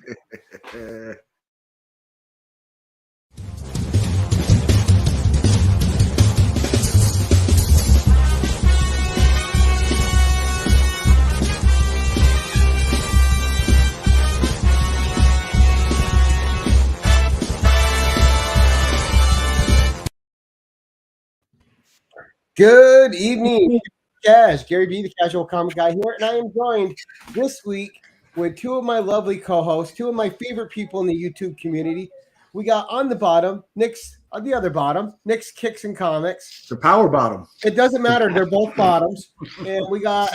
Good evening, Cash. Gary B, the Casual Comic Guy here, and I am joined this week with two of my lovely co-hosts, two of my favorite people in the YouTube community. We got on the bottom, Nick's on the other bottom, Nick's Kix and Comix. The power bottom. It doesn't matter; they're both bottoms. And we got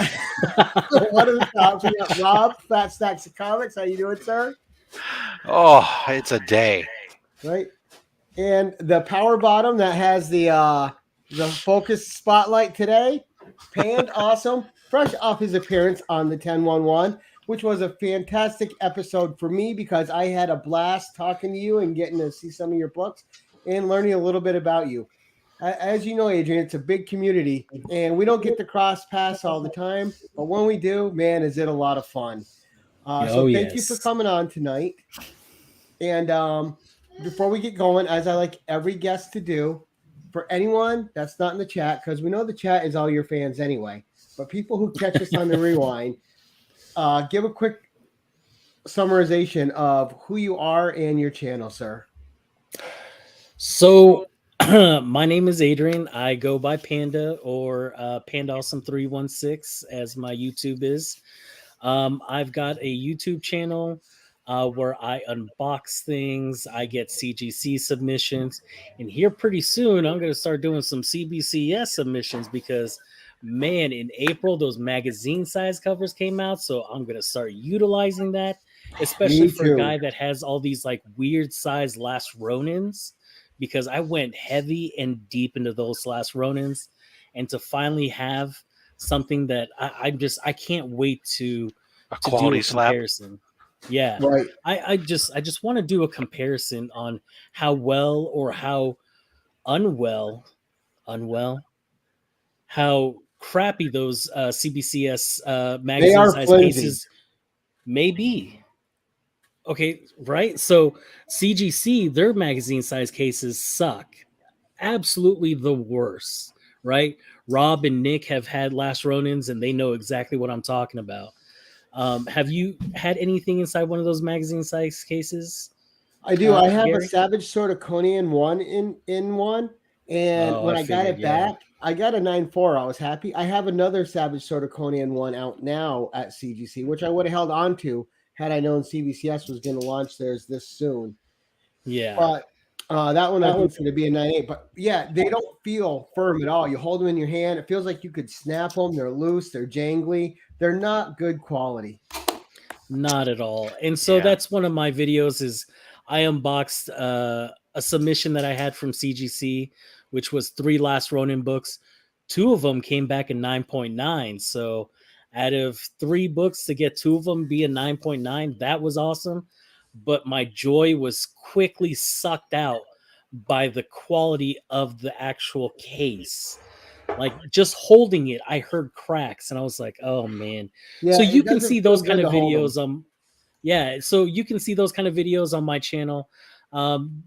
one of the tops. We got Rob, Fat Stacks of Comics. How you doing, sir? Oh, it's a day, right? And the power bottom that has the focus spotlight today, Pandawesome, fresh off his appearance on the 1011, which was a fantastic episode for me because I had a blast talking to you and getting to see some of your books and learning a little bit about you. As you know, Adrian, it's a big community, and we don't get to cross paths all the time, but when we do, man, is it a lot of fun. So thank you for coming on tonight. And before we get going, as I like every guest to do, for anyone that's not in the chat, because we know the chat is all your fans anyway, but people who catch us on the rewind, give a quick summarization of who you are and your channel, sir. So my name is Adrian. I go by Panda or Pandawesome316 as my YouTube is. I've got a YouTube channel where I unbox things. I get CGC submissions, and here pretty soon I'm going to start doing some CBCS submissions because, man, in April those magazine size covers came out, so I'm going to start utilizing that, especially for a guy that has all these like weird size Last Ronins, because I went heavy and deep into those Last Ronins, and to finally have something that I can't wait to quality do a comparison. Yeah, right. I just want to do a comparison on how well or how unwell, how crappy those CBCS magazine size cases may be. Okay, right? So CGC, their magazine size cases suck. Absolutely the worst, right? Rob and Nick have had Last Ronins, and they know exactly what I'm talking about. Have you had anything inside one of those magazine size cases? I do. I have Gary? A Savage Sword of Conan 1 in one, and when I got it back, I got a 9.4. I was happy. I have another Savage Sword of Conan 1 out now at CGC, which I would have held on to had I known CBCS was going to launch theirs this soon. Yeah, but that one I think is going to be a 9.8. But yeah, they don't feel firm at all. You hold them in your hand, it feels like you could snap them. They're loose. They're jangly. They're not good quality. Not at all. And so that's one of my videos is I unboxed a submission that I had from CGC, which was 3 Last Ronin books. 2 of them came back in 9.9. So out of 3 books to get 2 of them be a 9.9, that was awesome. But my joy was quickly sucked out by the quality of the actual case. Like just holding it, I heard cracks, and I was like, "Oh man!" Yeah, so you can see those kind of videos. So you can see those kind of videos on my channel.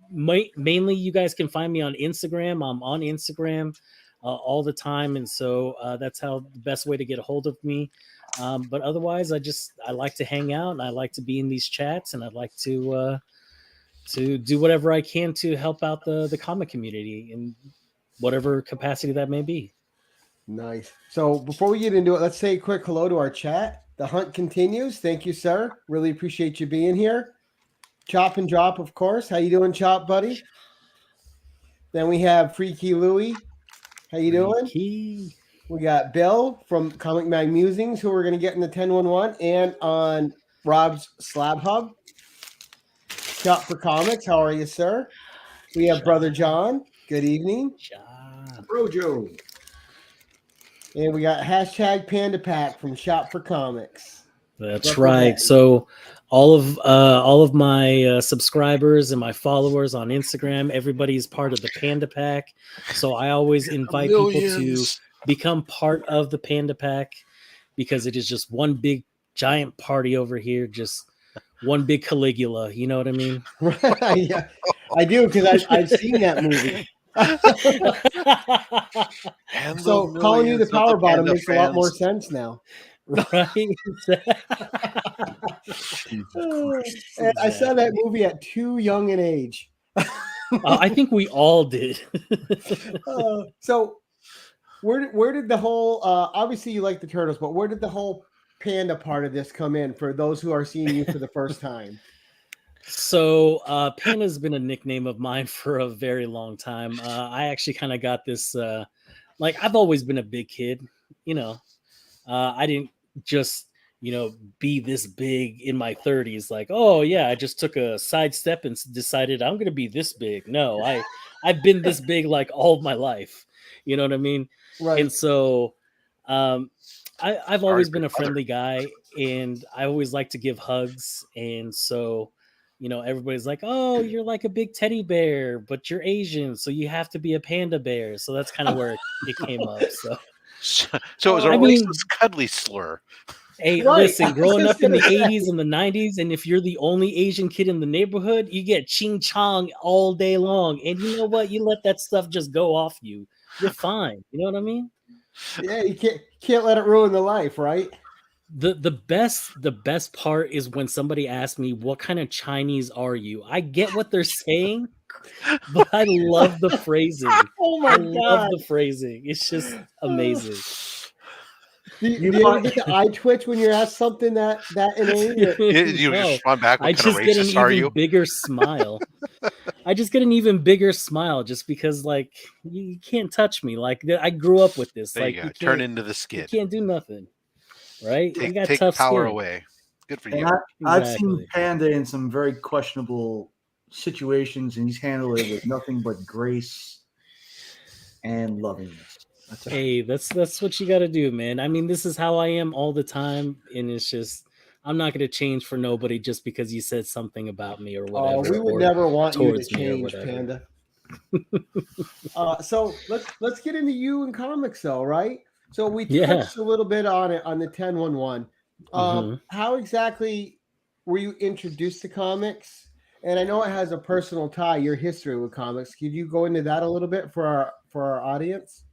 Mainly, you guys can find me on Instagram. I'm on Instagram all the time, and so that's how the best way to get a hold of me. But otherwise, I like to hang out, and I like to be in these chats, and I'd like to do whatever I can to help out the comic community in whatever capacity that may be. Nice. So before we get into it, let's say a quick hello to our chat. The hunt continues. Thank you, sir. Really appreciate you being here. Chop and Drop, of course. How you doing, Chop, buddy? Then we have Freaky Louie. How you doing? We got Bill from Comic Mag Musings, who we're going to get in the 1011 and on Rob's Slab Hub. Chop for Comics. How are you, sir? We have Brother John. Good evening. Bro Joe. And we got hashtag Panda Pack from Shop for Comics. That's right. So all of my subscribers and my followers on Instagram, everybody's part of the Panda Pack. So I always invite people to become part of the Panda Pack because it is just one big giant party over here. Just one big Caligula. You know what I mean? Yeah, I do, because I've seen that movie. And So the calling you the millions of power bottom Panda makes a lot more fans. sense now. Right? And I saw that movie at too young an age. I think we all did. So where did the whole obviously you like the turtles, but where did the whole panda part of this come in for those who are seeing you for the first time? So Panda's been a nickname of mine for a very long time. I actually kind of got this like I've always been a big kid, you know. I didn't just, be this big in my 30s like, oh yeah, I just took a sidestep and decided I'm going to be this big. No, I've been this big like all of my life. You know what I mean? Right. And so um I've Sorry always for been your a friendly guy, and I always like to give hugs. And so, everybody's like, oh, you're like a big teddy bear, but you're Asian, so you have to be a panda bear. So that's kind of where it came up. So, So it was a I mean, racist cuddly slur. hey, Right. I listen, was growing just up in the gonna say. 80s and the 90s, and if you're the only Asian kid in the neighborhood, you get ching chong all day long. And you know what? You let that stuff just go off you. You're fine. You know what I mean? Yeah, you can't let it ruin the life, right? The best part is when somebody asks me, what kind of Chinese are you? I get what they're saying, but I love the phrasing. Oh I my love god. the phrasing. It's just amazing. Do you ever get the eye twitch when you're asked something that inane? Or? You No, just respond back. What I kind of just get an racist are even you? bigger smile. I just get an even bigger smile just because, like, you can't touch me. Like, I grew up with this. There Like, you go. you Turn can't, into the you skid. can't do nothing, right? You got Take tough power skin. away. Good for And you. I've seen Exactly. Panda in some very questionable situations, and he's handled it with nothing but grace and lovingness. That's it. Hey, that's what you got to do, man. I mean, this is how I am all the time, and it's just I'm not going to change for nobody just because you said something about me or Oh, whatever, we would or never want you to towards me or change, whatever. Panda. So let's get into you and comics, though, right? So we Yeah. touched a little bit on it on the 1011. Mhm. How exactly were you introduced to comics? And I know it has a personal tie, your history with comics. Could you go into that a little bit for our audience?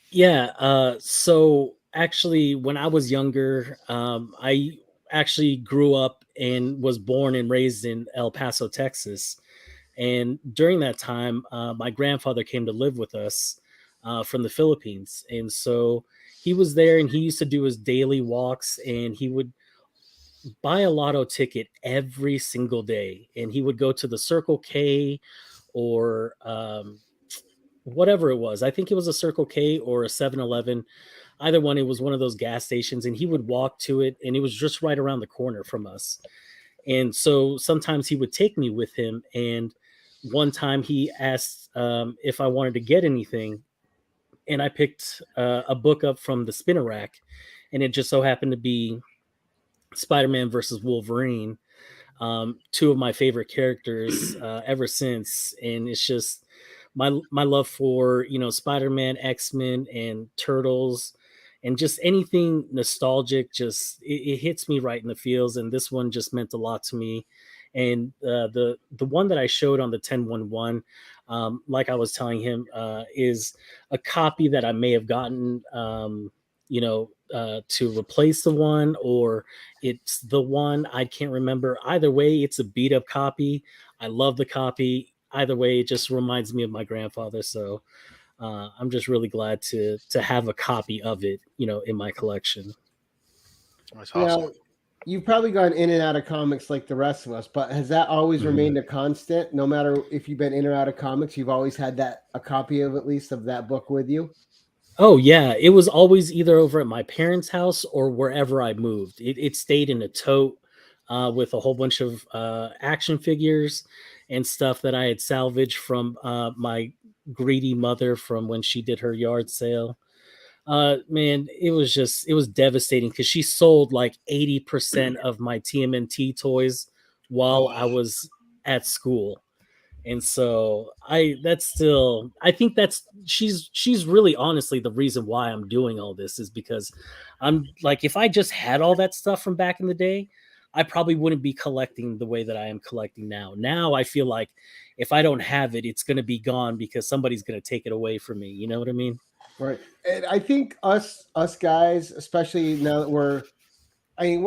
Yeah. So actually, when I was younger, I actually grew up and was born and raised in El Paso, Texas. And during that time, my grandfather came to live with us from the Philippines. And so he was there, and he used to do his daily walks, and he would buy a lotto ticket every single day. And he would go to the Circle K or whatever it was. I think it was a Circle K or a 7-Eleven. Either one, it was one of those gas stations. And he would walk to it, and it was just right around the corner from us. And so sometimes he would take me with him. And one time he asked if I wanted to get anything, and I picked a book up from the spinner rack, and it just so happened to be Spider-Man versus Wolverine, two of my favorite characters ever since. And it's just my love for Spider-Man, X-Men, and Turtles, and just anything nostalgic. Just it hits me right in the feels, and this one just meant a lot to me. And the one that I showed on the 1011, like I was telling him, is a copy that I may have gotten, to replace the one, or it's the one. I can't remember. Either way, it's a beat up copy. I love the copy. Either way, it just reminds me of my grandfather. So I'm just really glad to have a copy of it, in my collection. That's awesome. Now, you've probably gone in and out of comics like the rest of us, but has that always remained a constant? No matter if you've been in or out of comics, you've always had a copy of at least of that book with you? Oh yeah, it was always either over at my parents' house or wherever I moved. It stayed in a tote with a whole bunch of action figures and stuff that I had salvaged from my greedy mother from when she did her yard sale. Man, it was devastating because she sold like 80% of my TMNT toys while I was at school. And so I think she's really honestly the reason why I'm doing all this, is because I'm like, if I just had all that stuff from back in the day, I probably wouldn't be collecting the way that I am collecting now. Now I feel like if I don't have it, it's going to be gone because somebody's going to take it away from me. You know what I mean? Right. And I think us guys, especially now that we're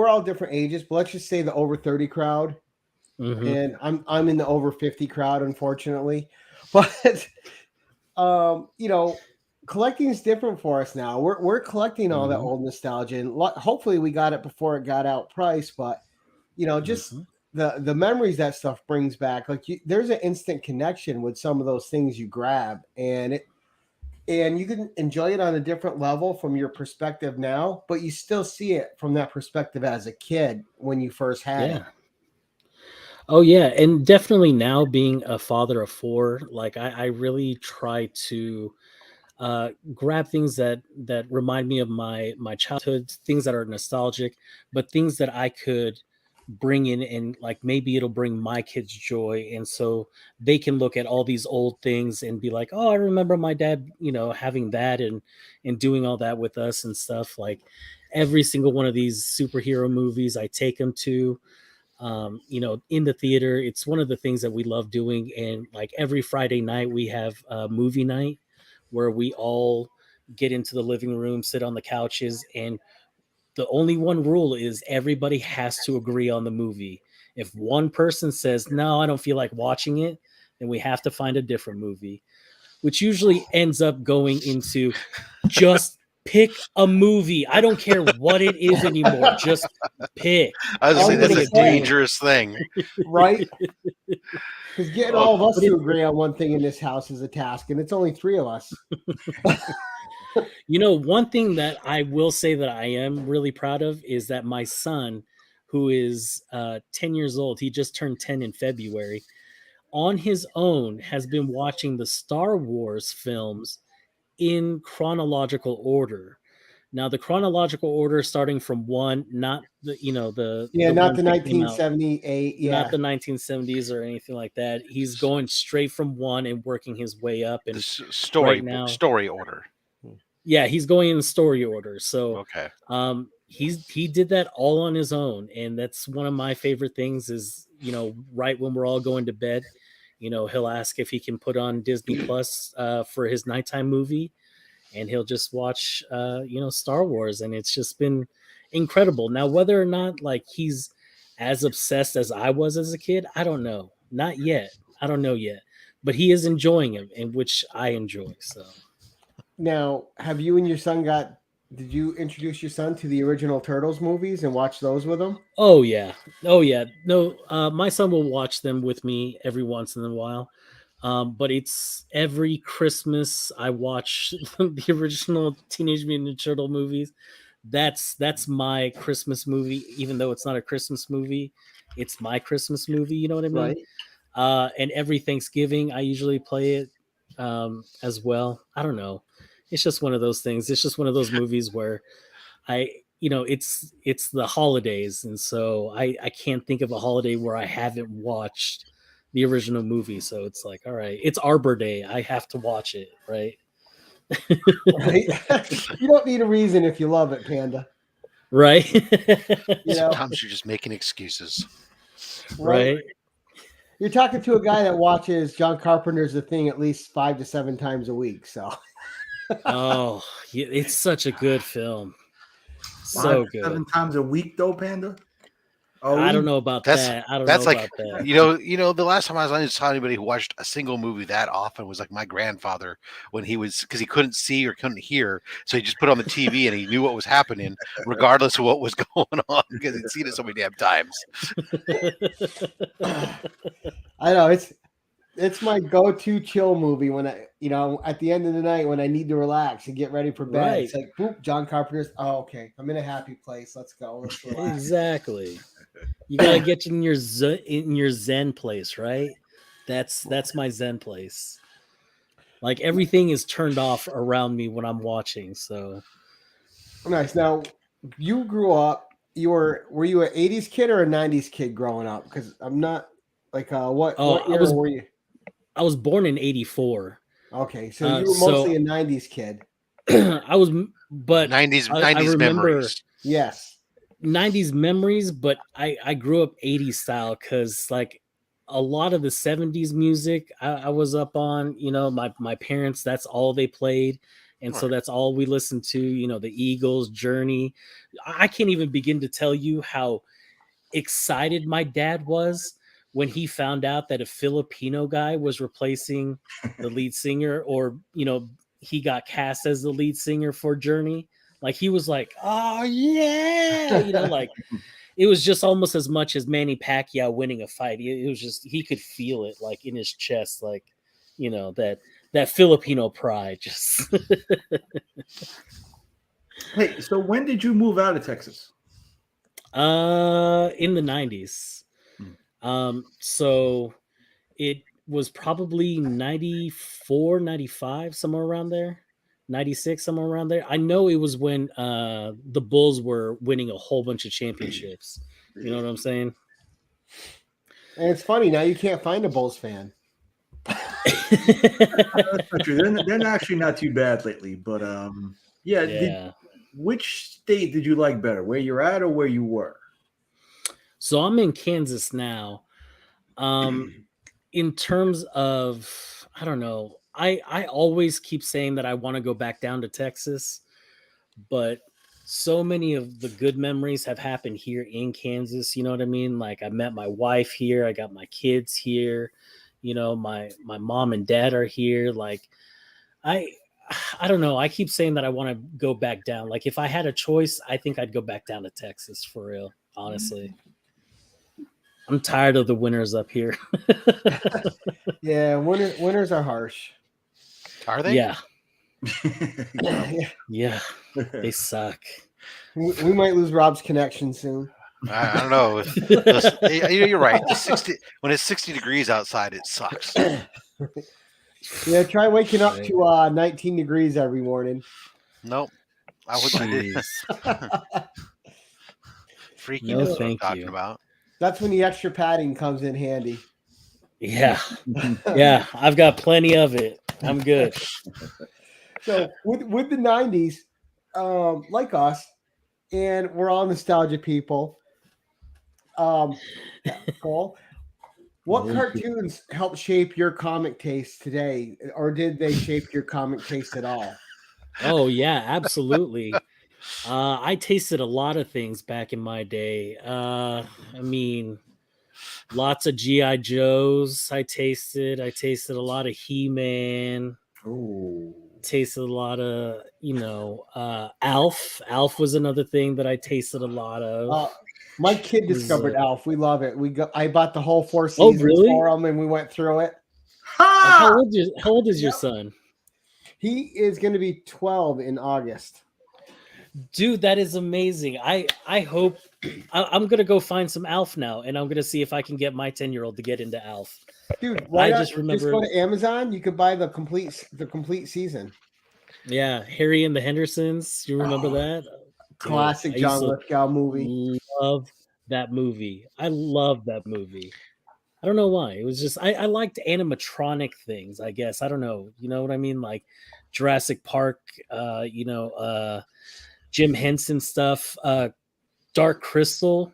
all different ages, but let's just say the over 30 crowd. Mhm. And I'm in the over 50 crowd, unfortunately. But collecting is different for us now. We're collecting all that Mhm. old nostalgia, and hopefully we got it before it got outpriced. But just Mhm. the memories that stuff brings back, like there's an instant connection with some of those things you grab, and you can enjoy it on a different level from your perspective now, but you still see it from that perspective as a kid when you first had it. Yeah. Oh yeah, and definitely now being a father of four, like I really try to grab things that remind me of my childhood, things that are nostalgic, but things that I could bring in and like maybe it'll bring my kids joy, and so they can look at all these old things and be like, oh, I remember my dad, having that and doing all that with us and stuff. Like every single one of these superhero movies, I take them to in the theater. It's one of the things that we love doing. And like every Friday night, we have a movie night where we all get into the living room, sit on the couches, and the only one rule is everybody has to agree on the movie. If one person says, no, I don't feel like watching it, then we have to find a different movie, which usually ends up going into just pick a movie. I don't care what it is anymore. Just pick. I was I gonna say was that's gonna a say. dangerous thing. Right? Because getting Oh, all of us but to agree on one thing in this house is a task, and it's only 3 of us. One thing that I will say that I am really proud of is that my son, who is 10 years old, he just turned 10 in February, on his own has been watching the Star Wars films in chronological order. Now, the chronological order starting from one, not Yeah, the not ones the that came out, 1978. not Yeah. the 1970s or anything like that. He's going straight from one and working his way up. the And story right now, story order. yeah, he's going in story order. So Okay. he did that all on his own, and that's one of my favorite things is, right when we're all going to bed, he'll ask if he can put on Disney Plus for his nighttime movie, and he'll just watch Star Wars, and it's just been incredible. Now, whether or not like he's as obsessed as I was as a kid, I don't know. Not yet. I don't know yet. But he is enjoying him, and which I enjoy. So Now, have you and your son did you introduce your son to the original Turtles movies and watch those with him? oh yeah. Oh yeah. No, my son will watch them with me every once in a while. But it's every Christmas I watch the original Teenage Mutant Ninja Turtle movies. That's my Christmas movie, even though it's not a Christmas movie. It's my Christmas movie, you know what I mean? Right. And every Thanksgiving I usually play it as well. I don't know. It's just one of those things. It's just one of those movies where it's the holidays, and so I can't think of a holiday where I haven't watched the original movie. So it's like, all right, it's Arbor Day, I have to watch it, right? Right. You don't need a reason if you love it, Panda. Right. You know, Sometimes you're just making excuses. Right. You're talking to a guy that watches John Carpenter's The Thing at least 5 to 7 times a week. So Oh yeah, it's such a good film, so 5 to good. 7 times a week, though, Panda. I don't know about That's- that. I don't That's know like about that. the last time I saw anybody who watched a single movie that often was like my grandfather when because he couldn't see or couldn't hear, so he just put on the TV and he knew what was happening regardless of what was going on because he'd seen it so many damn times. I know it's my go-to chill movie when I, at the end of the night when I need to relax and get ready for bed. Right. It's like, boop, John Carpenter's. Oh, okay. I'm in a happy place. Let's go. Let's relax. Exactly. You gotta get in your zen place, right? That's my zen place. Like everything is turned off around me when I'm watching. So Nice. Now, you grew up. Were you an 80s kid or a 90s kid growing up? Because I'm not like what I era were you? was born in '84. Okay, so you were mostly a 90s kid. I was, but 90s I remember. memories. Yes. 90s memories, but I grew up 80s style because like a lot of the 70s music I was up on, you know, my parents, that's all they played. And so that's all we listened to, you know, the Eagles, Journey. I can't even begin to tell you how excited my dad was when he found out that a Filipino guy was replacing the lead singer, or, you know, he got cast as the lead singer for Journey. Like he was like, oh yeah, you know, like it was just almost as much as Manny Pacquiao winning a fight. It was just, he could feel it like in his chest, like, you know, that Filipino pride just. Hey, so when did you move out of Texas? In the 90s. So it was probably 94, 95, somewhere around there. 96, somewhere around there. I know it was when the Bulls were winning a whole bunch of championships. You know what I'm saying? And it's funny, now you can't find a Bulls fan. That's not true. They're actually not too bad lately, but Yeah. Which state did you like better, where you're at or where you were? So I'm in Kansas now. In terms of, I don't know, I always keep saying that I want to go back down to Texas, but so many of the good memories have happened here in Kansas. You know what I mean? Like I met my wife here, I got my kids here, you know, my mom and dad are here. Like I don't know. I keep saying that I want to go back down. Like if I had a choice, I think I'd go back down to Texas for real, honestly. I'm tired of the winters up here. Yeah, winters are harsh. Are they? Yeah. Yeah. Yeah. They suck. We might lose Rob's connection soon. I don't know. You're right. When it's 60 degrees outside, it sucks. Yeah, try waking up to 19 degrees every morning. Nope. I wouldn't. Freaking No, is what I'm thank talking you. about. That's when the extra padding comes in handy. Yeah. Yeah. I've got plenty of it. I'm good. So with the 90s, like us, and we're all nostalgia people. Cole, what cartoons helped shape your comic taste today, or did they shape your comic taste at all? Oh, yeah, absolutely. I tasted a lot of things back in my day. I mean, lots of G.I. Joes I tasted. I tasted a lot of He-Man. Oh, Tasted a lot of, you know, Alf. Alf was another thing that I tasted a lot of. My kid discovered Alf. We love it. I bought the whole 4 Oh, seasons really? for him, and we went through it. How old is your son? He is going to be 12 in August. Dude, that is amazing. I hope I'm gonna go find some Alf now, and I'm gonna see if I can get my 10-year-old to get into Alf. Dude, just remember, go to Amazon. You could buy the complete season. Yeah, Harry and the Hendersons. You remember that? Classic Dude, John Lithgow movie. Love that movie. I love that movie. I don't know why. It was just I liked animatronic things, I guess. I don't know. You know what I mean? Like Jurassic Park, Jim Henson stuff, Dark Crystal.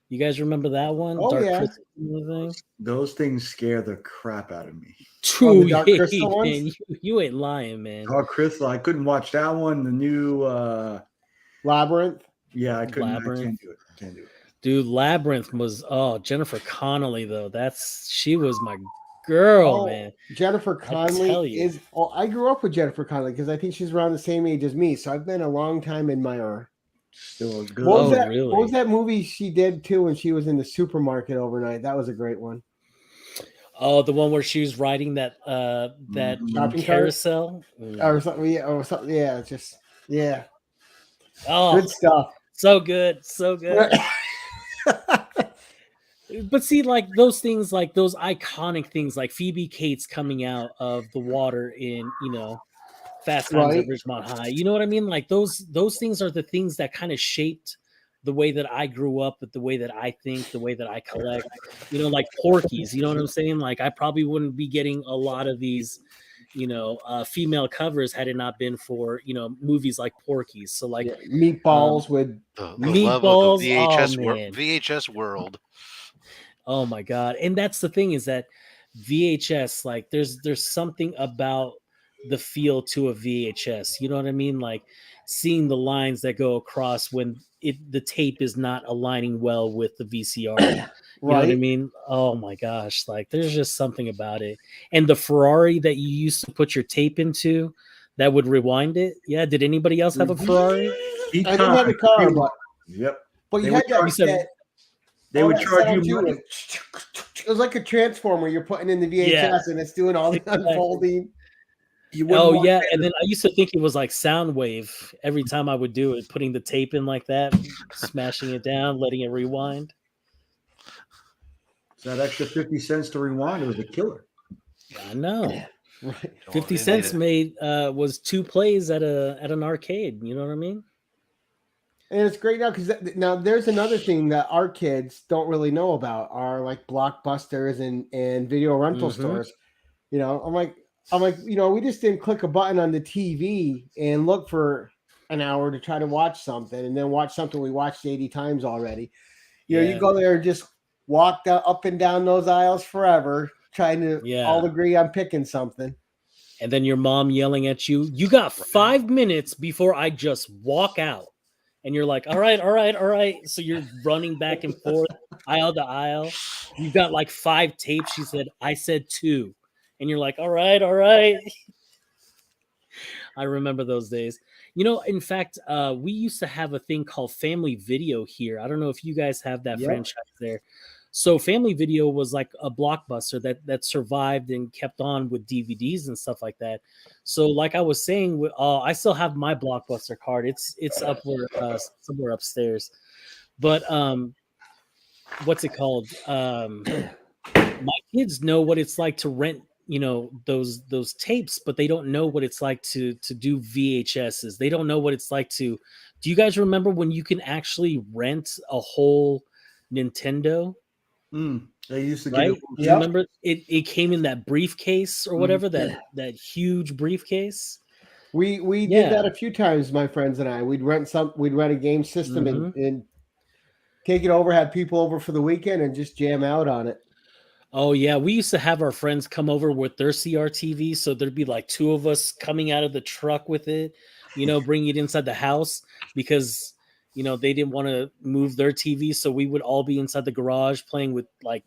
You guys remember that one? Oh, Dark yeah. Crystal thing? those things scare the crap out of me. the Dark Crystal man, ones? you ain't lying, man. Dark Crystal, I couldn't watch that one. The new Labyrinth. yeah, I couldn't. Labyrinth. I can't do it. Dude, Labyrinth was Jennifer Connelly though. She was my girl, man. Jennifer tell Connelly you. is. Oh, I grew up with Jennifer Connelly because I think she's around the same age as me. So I've been a long time admirer. Still good. What was really? What was that movie she did too when she was in the supermarket overnight? That was a great one. Oh, the one where she was riding that Shopping carousel. Or something. Yeah. Or something. Yeah. Just yeah. Oh, Good stuff. so good, so good. But see, like those things, like those iconic things, like Phoebe Cates coming out of the water in, Fast Times at Ridgemont High. You know what I mean? Like those things are the things that kind of shaped the way that I grew up, with the way that I think, the way that I collect. Like Porky's. You know what I'm saying? Like I probably wouldn't be getting a lot of these, female covers had it not been for movies like Porky's. So like meatballs with The love Meatballs, of the VHS, oh, man. VHS world. oh my god, and that's the thing is that VHS, like there's something about the feel to a VHS. You know what I mean? Like seeing the lines that go across when the tape is not aligning well with the VCR. You know what I mean? Oh my gosh, like there's just something about it. And the Ferrari that you used to put your tape into that would rewind it. Yeah, did anybody else have a Ferrari? I didn't have a car, but you had that. They would charge you too. money. It was like a transformer you're putting in the VHS, and it's doing all the unfolding. Oh yeah, and then I used to think it was like sound wave every time I would do it, putting the tape in like that, smashing it down, letting it rewind. So that extra 50 cents to rewind, it was a killer. I know. Right. 50 cents made was 2 plays at an arcade. You know what I mean? And it's great now because now there's another thing that our kids don't really know about are like Blockbusters and video rental stores. I'm like, we just didn't click a button on the TV and look for an hour to try to watch something and then watch something we watched 80 times already. You go there and just walk up and down those aisles forever, trying to all agree on picking something. And then your mom yelling at you, you got 5 minutes before I just walk out. And you're like, all right. So you're running back and forth, aisle to aisle. You've got like 5 tapes. She said, I said 2. And you're like, all right. I remember those days. In fact, we used to have a thing called Family Video here. I don't know if you guys have that franchise there. So Family Video was like a Blockbuster that survived and kept on with DVDs and stuff like that. So like I was saying, I still have my Blockbuster card. It's somewhere upstairs. But what's it called? My kids know what it's like to rent, those tapes, but they don't know what it's like to do VHSs. They don't know what it's like to. Do you guys remember when you can actually rent a whole Nintendo? They used to right? get You remember it came in that briefcase or whatever, that huge briefcase. We did that a few times, my friends and I. We'd rent a game system and take it over, have people over for the weekend and just jam out on it. Oh yeah, we used to have our friends come over with their CRTV, so there'd be like 2 of us coming out of the truck with it, bringing it inside the house because they didn't want to move their TV, so we would all be inside the garage playing with like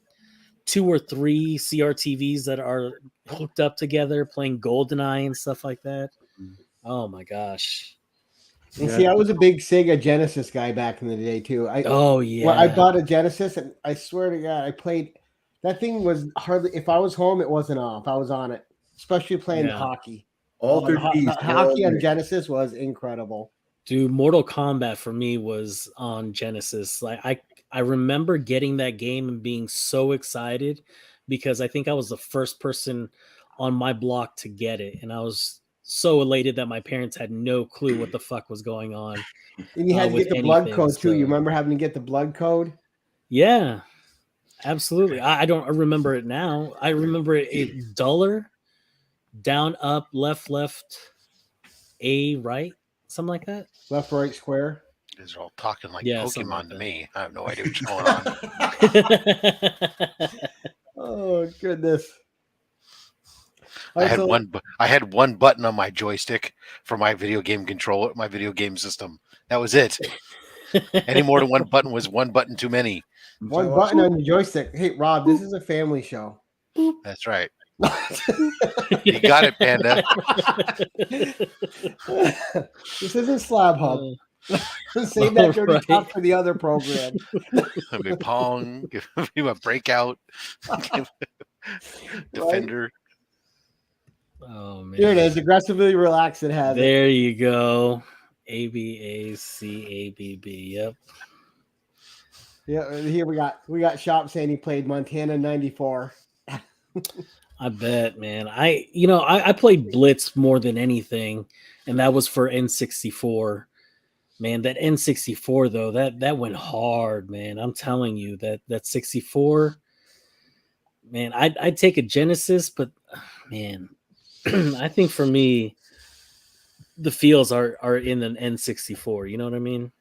2 or 3 CRTVs that are hooked up together, playing GoldenEye and stuff like that. Oh my gosh! And see, I was a big Sega Genesis guy back in the day too. I bought a Genesis, and I swear to God, I played. That thing was hardly. If I was home, it wasn't off. I was on it, especially playing hockey. Hockey on Genesis was incredible. Dude, Mortal Kombat for me was on Genesis. Like I remember getting that game and being so excited because I think I was the first person on my block to get it. And I was so elated that my parents had no clue what the fuck was going on. And you had to get the blood code too. You remember having to get the blood code? Yeah, absolutely. I don't remember it now. I remember it duller, down, up, left, A, right. Something like that. Left, right, square. You guys are all talking like Pokemon like to me. I have no idea what's going on. Oh goodness! I had one button on my joystick for my video game controller, my video game system. That was it. Any more than one button was one button too many. One button on your joystick. Hey Rob, this is a family show. That's right. You got it, Panda. This isn't Slab Hub. Save that dirty talk for the other program. Give me Pong. Give me a breakout. Defender. Oh man. Here it is. Aggressively relaxed and have there you go. ABACABB. Yep. Yeah, here we got Shop saying he played Montana 94. I bet, man. I played Blitz more than anything, and that was for N64. Man, that N64 though, that went hard, man. I'm telling you, that 64, man. I'd take a Genesis, but man, I think for me, the feels are in an N64. You know what I mean?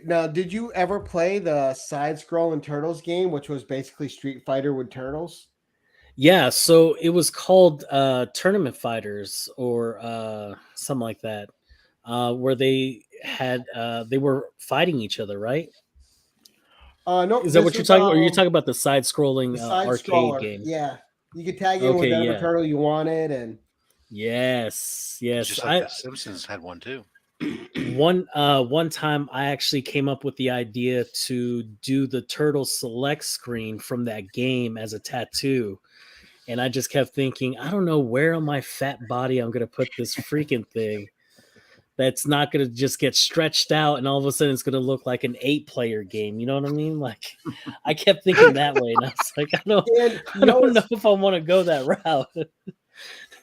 Now, did you ever play the side-scrolling Turtles game, which was basically Street Fighter with turtles? Yeah. So it was called Tournament Fighters or something like that, where they were fighting each other, right? No, Is that this what you're was talking about? Or you're talking about the side-scrolling the side arcade scroller. game? Yeah, you could tag in with Okay, whatever yeah. turtle you wanted, and Yes, yes. Just like the Simpsons had one too. One time I actually came up with the idea to do the turtle select screen from that game as a tattoo. And I just kept thinking, I don't know where on my fat body I'm gonna put this freaking thing that's not gonna just get stretched out and all of a sudden it's gonna look like an 8-player game. You know what I mean? Like I kept thinking that way, and I was like, and I don't know if I want to go that route.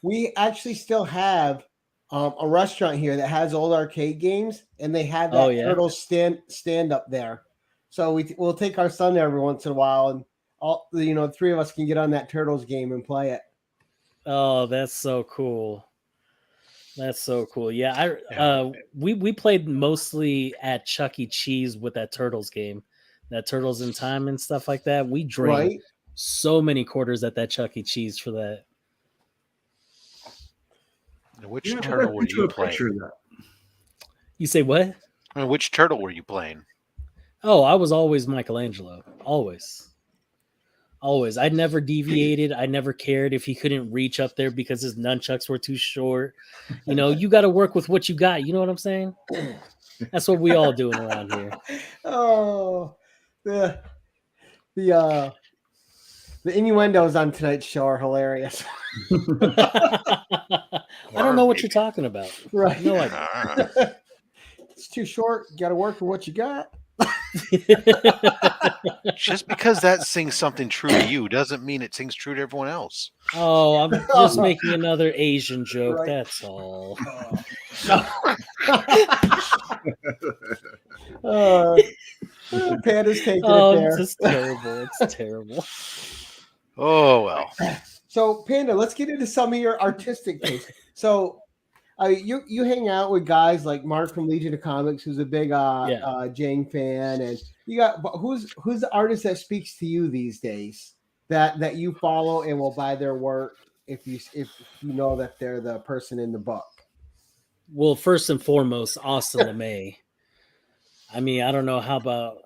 we actually still have a restaurant here that has old arcade games, and they had that Oh, yeah? turtle stand up there. So we'll take our son there every once in a while, and all the 3 of us can get on that turtles game and play it. Oh, that's so cool. That's so cool. Yeah, Yeah. we played mostly at Chuck E. Cheese with that Turtles game, that Turtles in Time and stuff like that. We drained Right? so many quarters at that Chuck E. Cheese for that. Which turtle were you playing? You say what? I mean, which turtle were you playing? Oh, I was always Michelangelo. Always. Always. I never deviated. I never cared if he couldn't reach up there because his nunchucks were too short. You got to work with what you got. You know what I'm saying? That's what we all doing around here. Oh, the innuendos on tonight's show are hilarious. I don't know what you're talking about. Right? No idea. It's too short. You got to work with what you got. Just because that sings something true to you doesn't mean it sings true to everyone else. Oh, I'm just making another Asian joke. Right. That's all. Panda's taking Oh, it there. it's just terrible. It's terrible. Oh well. So, Panda, let's get into some of your artistic taste. So, you hang out with guys like Mark from Legion of Comics, who's a big Jang fan, and who's the artist that speaks to you these days that you follow and will buy their work if you know that they're the person in the book. Well, first and foremost, Austin LeMay. I mean, I don't know how about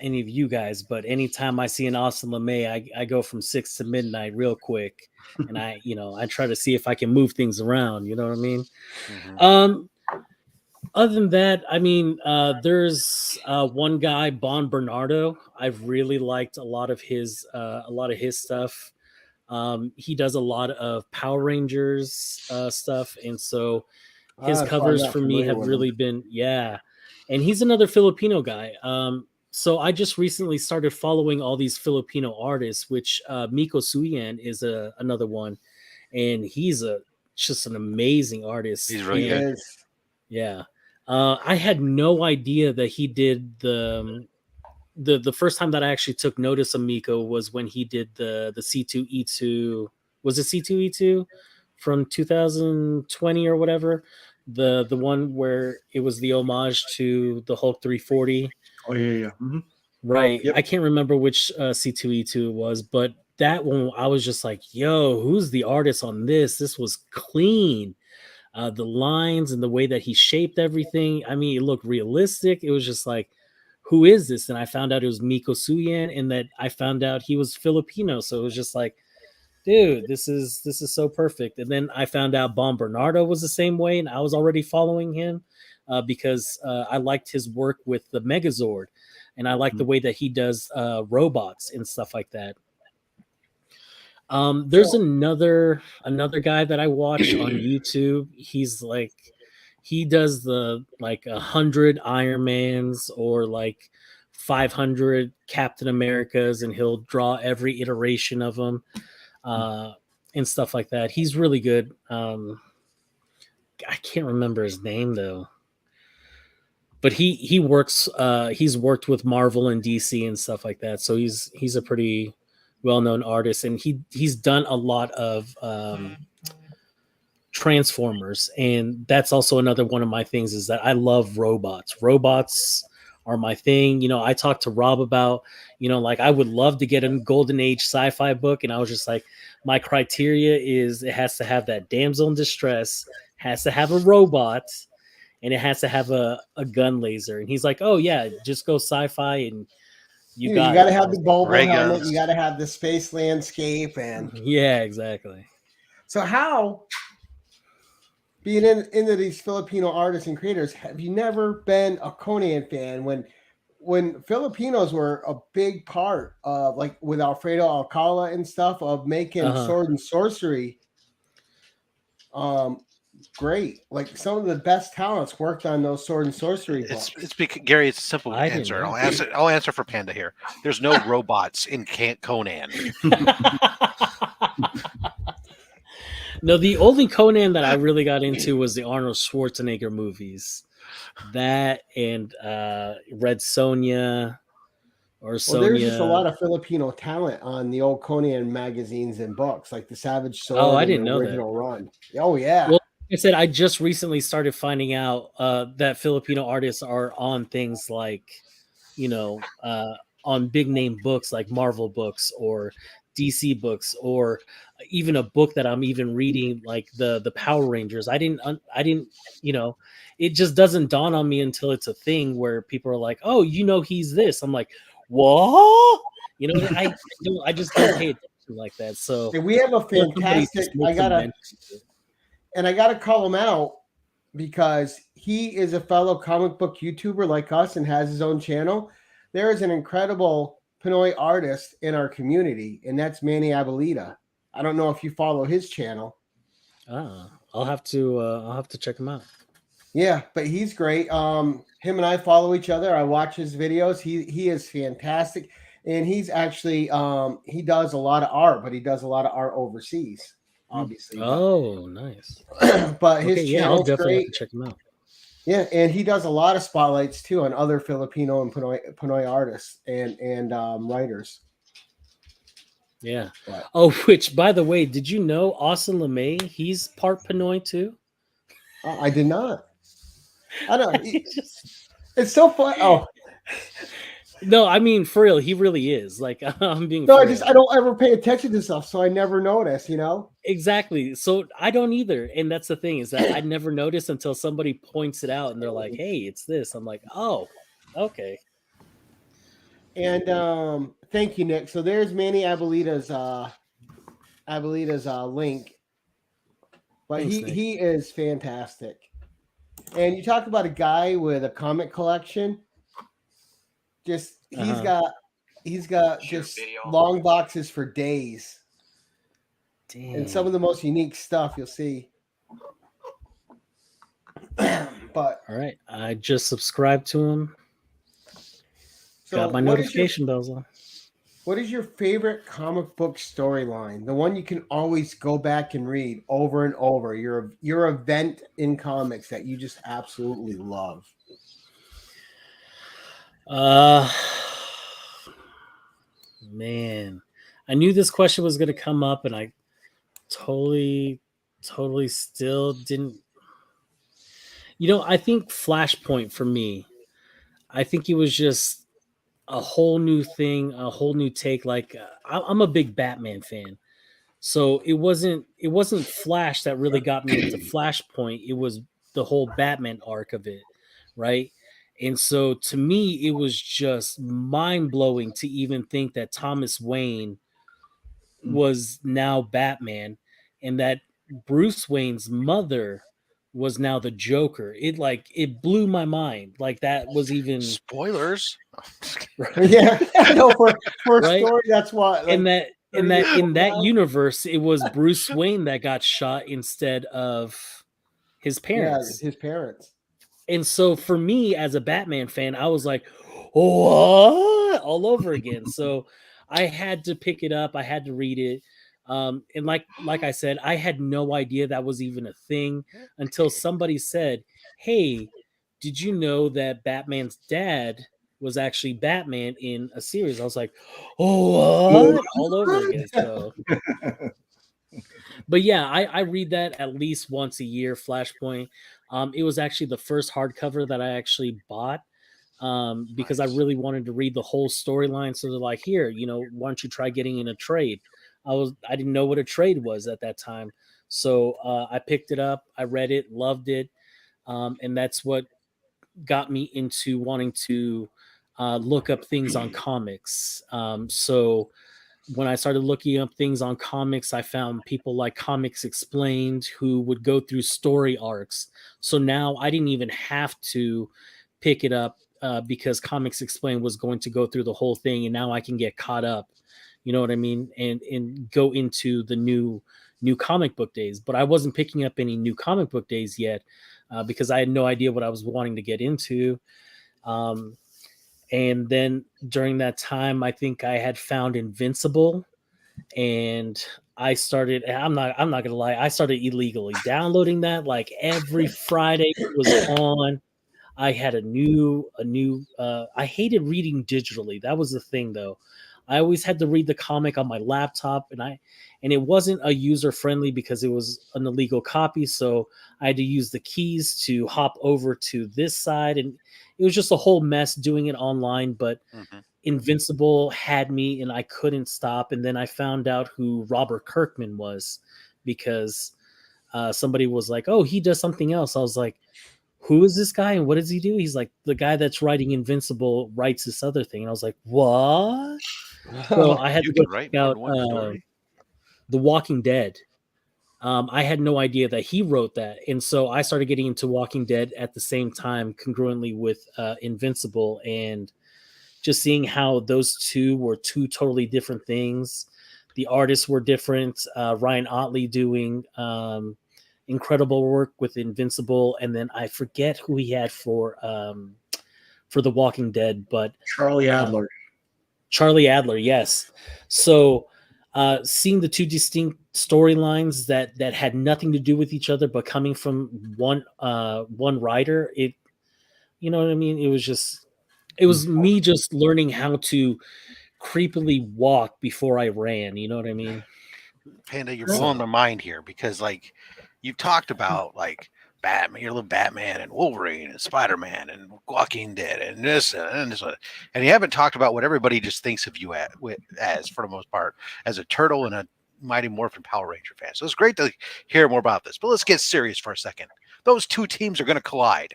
any of you guys, but anytime I see an Austin LeMay, I go from 6 to midnight real quick, and I try to see if I can move things around. You know what I mean? Mm-hmm. Other than that, I mean, there's one guy, Bon Bernardo. I've really liked a lot of his stuff. He does a lot of Power Rangers stuff, and so his covers for me have really been and he's another Filipino guy. So I just recently started following all these Filipino artists, which Miko Suyan is another one, and he's just an amazing artist. He's really good. Yeah. I had no idea that he did the first time that I actually took notice of Miko was when he did the C2E2. Was it C2E2 from 2020 or whatever? The one where it was the homage to the Hulk 340. Oh yeah. Mm-hmm. Right. Yep. I can't remember which C2E2 it was, but that one I was just like, yo, who's the artist on this? This was clean. The lines and the way that he shaped everything. I mean, it looked realistic. It was just like, who is this? And I found out it was Miko Suyan, and that I found out he was Filipino. So it was just like, dude, this is so perfect. And then I found out Bon Bernardo was the same way, and I was already following him because I liked his work with the Megazord, and I like the way that he does robots and stuff like that. There's another guy that I watch on YouTube. He does the 100 Iron Mans or 500 Captain Americas, and he'll draw every iteration of them and stuff like that. He's really good. I can't remember his name though, but he works. He's worked with Marvel and DC and stuff like that. So he's a pretty well-known artist, and he's done a lot of Transformers, and that's also another one of my things is that I love robots. Robots are my thing. You know, I talked to Rob about, you know, like I would love to get a golden age sci-fi book, and I was just like, my criteria is it has to have that damsel in distress, has to have a robot, and it has to have a gun laser. And he's like, oh yeah, just go sci-fi and you got to it. have the Bobo Ray helmet. guns. You got to have the space landscape. And Yeah, exactly. so how, being into these Filipino artists and creators, have you never been a Conan fan when Filipinos were a big part of, like with Alfredo Alcala and stuff, of making sword and sorcery great? Like some of the best talents worked on those sword and sorcery books. It's because Gary, it's a simple I didn't answer. know. I'll answer for Panda here. There's no robots in Conan. No, the only Conan that I really got into was the Arnold Schwarzenegger movies. That and Red Sonja or Sonya. Well, there's just a lot of Filipino talent on the old Conan magazines and books, like the Savage Sword. Oh, I and didn't the know that. original run. Oh yeah. Well, like I said, I just recently started finding out that Filipino artists are on things like, you know, on big name books like Marvel books or DC books, or even a book that I'm even reading, like the Power Rangers. I didn't, you know, it just doesn't dawn on me until it's a thing where people are like, oh, you know, he's this. I'm like, what? You know, I just don't pay attention like that. So And we have a fantastic. I gotta call him out because he is a fellow comic book YouTuber like us and has his own channel. There is an incredible Pinoy artist in our community, and that's Manny Abuelita. I don't know if you follow his channel. I'll have to check him out. Yeah, but he's great. Him and I follow each other. I watch his videos. He is fantastic, and he's actually he does a lot of art, but he does a lot of art overseas, obviously. Oh, nice. But his Okay, I'll channel's definitely great. have to check him out. Yeah, and he does a lot of spotlights too on other Filipino and Pinoy artists and writers. Yeah. But, Oh, which, by the way, did you know Austin LeMay? He's part Pinoy too. I did not. I don't. It's so fun. Oh no, I mean for real, he really is. Like I'm being. no, I don't ever pay attention to stuff, so I never notice. You know. Exactly. So I don't either, and that's the thing is that I never noticed until somebody points it out, and they're like, "Hey, it's this." I'm like, "Oh, okay." And thank you, Nick. So there's Manny Abuelita's link, but Thanks, Nick. he is fantastic. And you talk about a guy with a comic collection. Just he's got just long boxes for days. Damn. And some of the most unique stuff you'll see. But all right, I just subscribed to him. So got my notification bells on. What is your favorite comic book storyline? The one you can always go back and read over and over. Your event in comics that you just absolutely love. Man, I knew this question was going to come up, and I totally still didn't. You know, I think Flashpoint for me, I think it was just a whole new thing, a whole new take. Like I'm a big Batman fan, so it wasn't Flash that really got me into Flashpoint. It was the whole Batman arc of it, right? And so to me, it was just mind blowing to even think that Thomas Wayne was now Batman, and that Bruce Wayne's mother was now the Joker. It blew my mind. Like that was even spoilers. Yeah, no, for right? a story, that's why. Like, in that universe, it was Bruce Wayne that got shot instead of his parents. Yeah, his parents. And so for me as a Batman fan, I was like, what? All over again. So I had to pick it up. I had to read it. And like I said, I had no idea that was even a thing until somebody said, hey, did you know that Batman's dad was actually Batman in a series? I was like, oh, what? All over again. So But yeah, I read that at least once a year. Flashpoint. It was actually the first hardcover that I actually bought. Because I Nice. really wanted to read the whole storyline. So they're like, here, why don't you try getting in a trade? I didn't know what a trade was at that time. So I picked it up, I read it, loved it. And that's what got me into wanting to look up things on comics. So when I started looking up things on comics, I found people like Comics Explained who would go through story arcs. So now I didn't even have to pick it up because Comics Explained was going to go through the whole thing, and now I can get caught up. You know what I mean? And go into the new comic book days. But I wasn't picking up any new comic book days yet because I had no idea what I was wanting to get into. And then during that time, I think I had found Invincible, and I started. I'm not gonna lie. I started illegally downloading that. Like every Friday it was on. I had a new. I hated reading digitally. That was the thing, though. I always had to read the comic on my laptop, and it wasn't a user friendly because it was an illegal copy. So I had to use the keys to hop over to this side, and it was just a whole mess doing it online. But Mhm. Invincible had me, and I couldn't stop. And then I found out who Robert Kirkman was because somebody was like, "Oh, he does something else." I was like, who is this guy and what does he do? He's like, the guy that's writing Invincible writes this other thing. And I was like, what? So I had You to go can write check more out than one story. The Walking Dead. I had no idea that he wrote that. And so I started getting into Walking Dead at the same time, congruently with Invincible, and just seeing how those two were two totally different things. The artists were different. Ryan Otley doing incredible work with Invincible, and then I forget who he had for The Walking Dead, but Charlie Adler. Charlie Adler, yes. So seeing the two distinct storylines that had nothing to do with each other, but coming from one writer, you know what I mean? It was me just learning how to creepily walk before I ran. You know what I mean? Panda, you're So- blowing my mind here because like you've talked about like Batman, your little Batman and Wolverine and Spider-Man and Walking Dead and this and this, and you haven't talked about what everybody just thinks of you as for the most part as a turtle and a Mighty Morphin Power Ranger fan. So it's great to hear more about this. But let's get serious for a second. Those two teams are going to collide.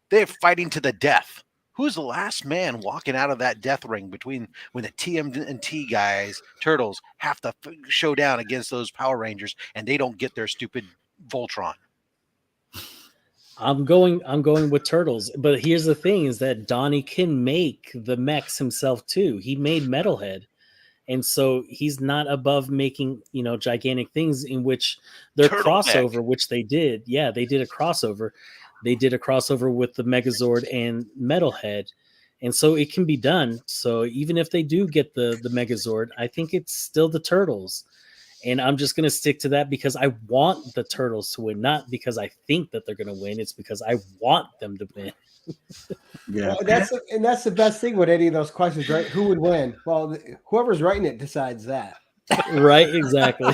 They're fighting to the death. Who's the last man walking out of that death ring between when the TMNT guys, Turtles, have to show down against those Power Rangers and they don't get their stupid Voltron? I'm going with Turtles, but here's the thing: is that Donnie can make the mechs himself too. He made Metalhead, and so he's not above making gigantic things in which their Turtle crossover, mech. which they did. Yeah, they did a crossover. They did a crossover with the Megazord and Metalhead, and so it can be done. So even if they do get the Megazord, I think it's still the Turtles. And I'm just going to stick to that because I want the Turtles to win, not because I think that they're going to win. It's because I want them to win. Yeah. Well, that's the best thing with any of those questions, right? Who would win? Well, whoever's writing it decides that. Right? Exactly.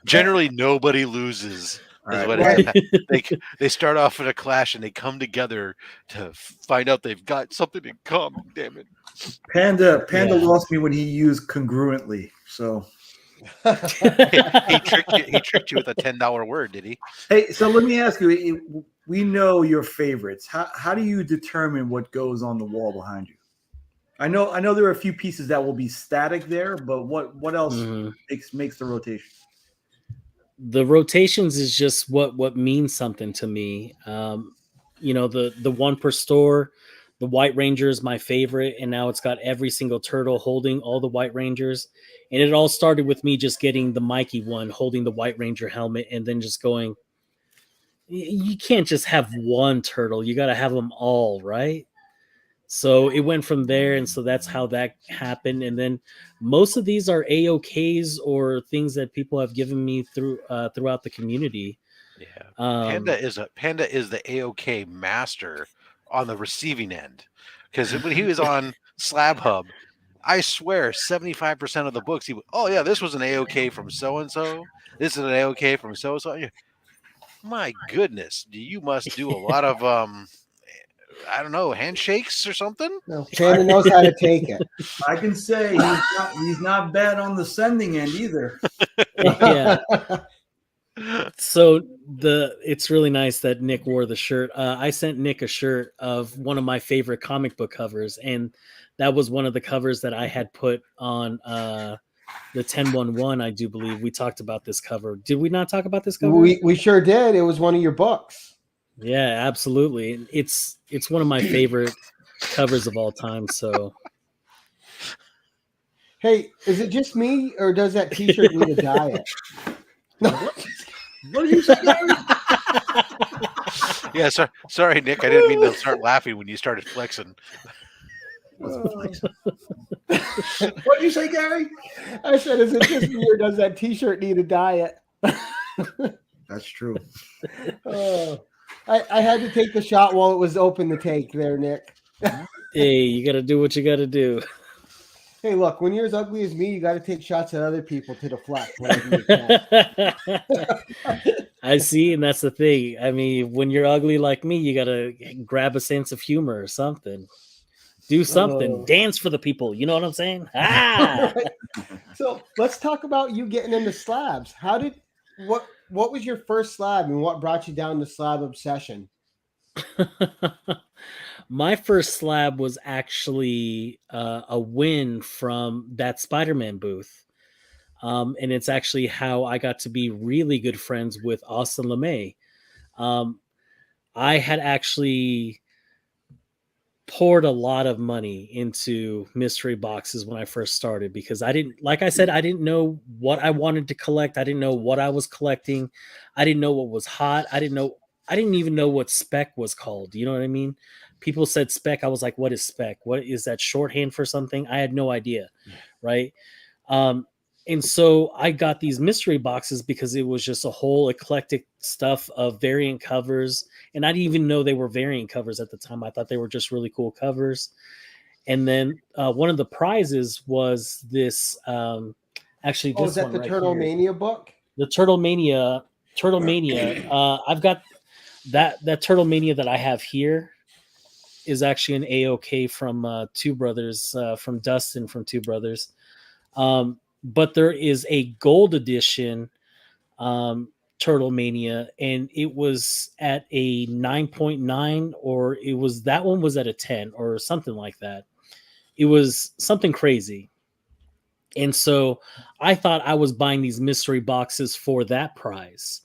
Generally, nobody loses. All Is right. what they start off in a clash and they come together to find out they've got something in common. Damn it! Panda Yeah. lost me when he used congruently. So He tricked you. He tricked you with a $10 word, did he? hey, so let me ask you. We know your favorites. How do you determine what goes on the wall behind you? I know there are a few pieces that will be static there, but what else Mhm. makes the rotation? The rotations is just what means something to me. The one per store, the White Ranger is my favorite, and now it's got every single turtle holding all the White Rangers. And it all started with me just getting the Mikey one, holding the White Ranger helmet, and then just going, you can't just have one turtle, you got to have them all, right? So it went from there, and so that's how that happened. And then most of these are AOKs or things that people have given me throughout the community. Yeah, Um, Panda is the AOK master on the receiving end because when he was on Slab Hub, I swear, 75% of the books, oh yeah, this was an AOK from so and so. This is an AOK from so and so. My goodness, you must do a lot of I don't know, handshakes or something. No, Panda knows how to take it. I can say he's not bad on the sending end either. Yeah. So it's really nice that Nick wore the shirt. I sent Nick a shirt of one of my favorite comic book covers, and that was one of the covers that I had put on the 1011. I do believe we talked about this cover. Did we not talk about this cover? We sure did. It was one of your books. Yeah, absolutely. It's one of my favorite covers of all time. So, hey, is it just me, or does that T-shirt need a diet? What did you say, Gary? Yeah, sorry, Nick. I didn't mean to start laughing when you started flexing. What did you say, Gary? I said, is it just me, or does that T-shirt need a diet? That's true. I had to take the shot while it was open to take there, Nick. hey, you got to do what you got to do. Hey, look, when you're as ugly as me, you got to take shots at other people to deflect. Whatever you can. I see, and that's the thing. I mean, when you're ugly like me, you got to grab a sense of humor or something. Do something. Dance for the people. You know what I'm saying? Ah! So let's talk about you getting into slabs. What was your first slab, and what brought you down the slab obsession? My first slab was actually a win from that Spider-Man booth. And it's actually how I got to be really good friends with Austin LeMay. I had actually poured a lot of money into mystery boxes when I first started, because I didn't know what I wanted to collect. I didn't know what I was collecting. I didn't know what was hot. I didn't even know what spec was called. You know what I mean? People said spec. I was like, what is spec? What is that shorthand for something? I had no idea. Right. And so I got these mystery boxes because it was just a whole eclectic stuff of variant covers. And I didn't even know they were variant covers at the time. I thought they were just really cool covers. And then one of the prizes was this, actually, this is that one the right Turtle here. Mania book? The Turtle Mania. I've got that Turtle Mania that I have here is actually an AOK from Two Brothers, from Dustin from Two Brothers. But there is a gold edition Turtle Mania, and it was at a 9.9, or that one was at a 10 or something like that. It was something crazy. And so I thought I was buying these mystery boxes for that prize.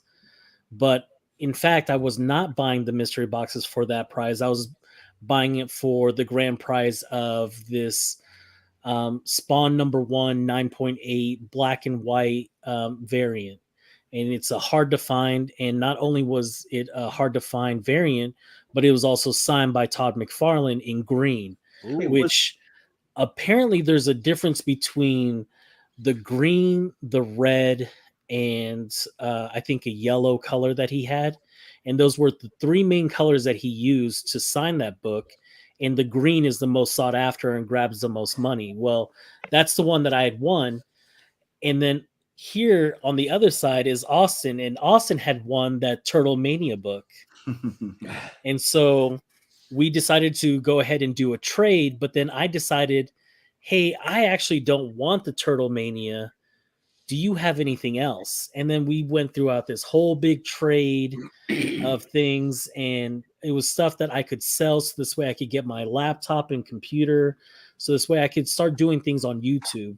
But in fact, I was not buying the mystery boxes for that prize. I was buying it for the grand prize of this Spawn number 1 9.8 black and white variant. And it's a hard to find. And not only was it a hard to find variant, but it was also signed by Todd McFarlane in green. Ooh. Which apparently there's a difference between the green, the red, and I think a yellow color that he had. And those were the three main colors that he used to sign that book. And the green is the most sought after and grabs the most money. Well, that's the one that I had won. And then here on the other side is Austin, and Austin had won that Turtle Mania book. And so we decided to go ahead and do a trade, but then I decided, hey, I actually don't want the Turtle Mania. Do you have anything else? And then we went throughout this whole big trade of things, and it was stuff that I could sell, so this way I could get my laptop and computer, so this way I could start doing things on YouTube.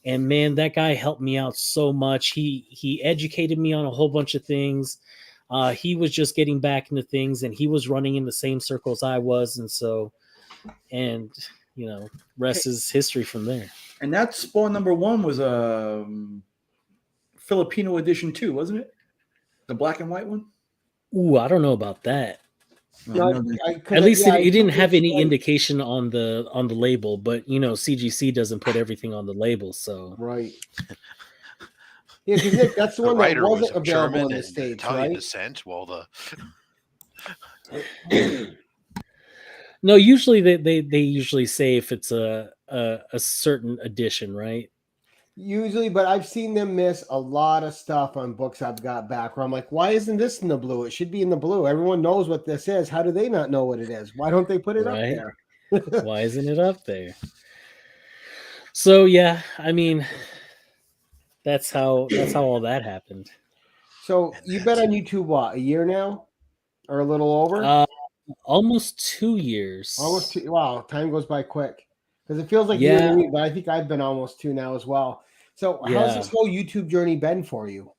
And man, that guy helped me out so much. He educated me on a whole bunch of things. He was just getting back into things, and he was running in the same circles I was, and rest is history from there. And that Spawn number 1 was a Filipino edition too, wasn't it? The black and white one. Ooh, I don't know about that. No, At least it didn't have any indication on the label, but CGC doesn't put everything on the label, so right. Yeah, because that's the one that wasn't available German in the and States, Italian right? descent. Well, no, usually they usually say if it's a a certain edition, right? Usually, but I've seen them miss a lot of stuff on books I've got back where I'm like, why isn't this in the blue? It should be in the blue. Everyone knows what this is. How do they not know what it is? Why don't they put it up Right? there? Why isn't it up there? So yeah, I mean, that's how all that happened. So you've been on YouTube what, a year now, or a little over? Almost 2 years. Almost two. Wow, time goes by quick because it feels like a year Yeah. to me, but I think I've been almost 2 now as well. So how's Yeah. this whole YouTube journey been for you?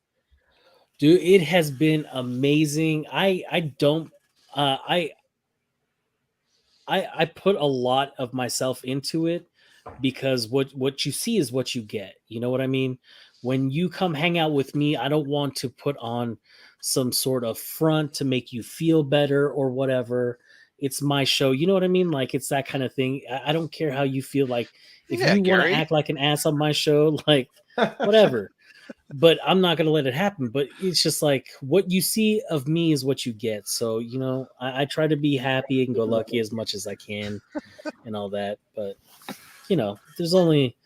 Dude, it has been amazing. I don't I put a lot of myself into it because what you see is what you get. You know what I mean? When you come hang out with me, I don't want to put on some sort of front to make you feel better or whatever. It's my show. You know what I mean? Like it's that kind of thing. I don't care how you feel. Like if Yeah, you want to Gary. act like an ass on my show, like whatever. But I'm not gonna let it happen. But it's just like what you see of me is what you get. So you know, I try to be happy and go lucky as much as I can, and all that. But you know, there's only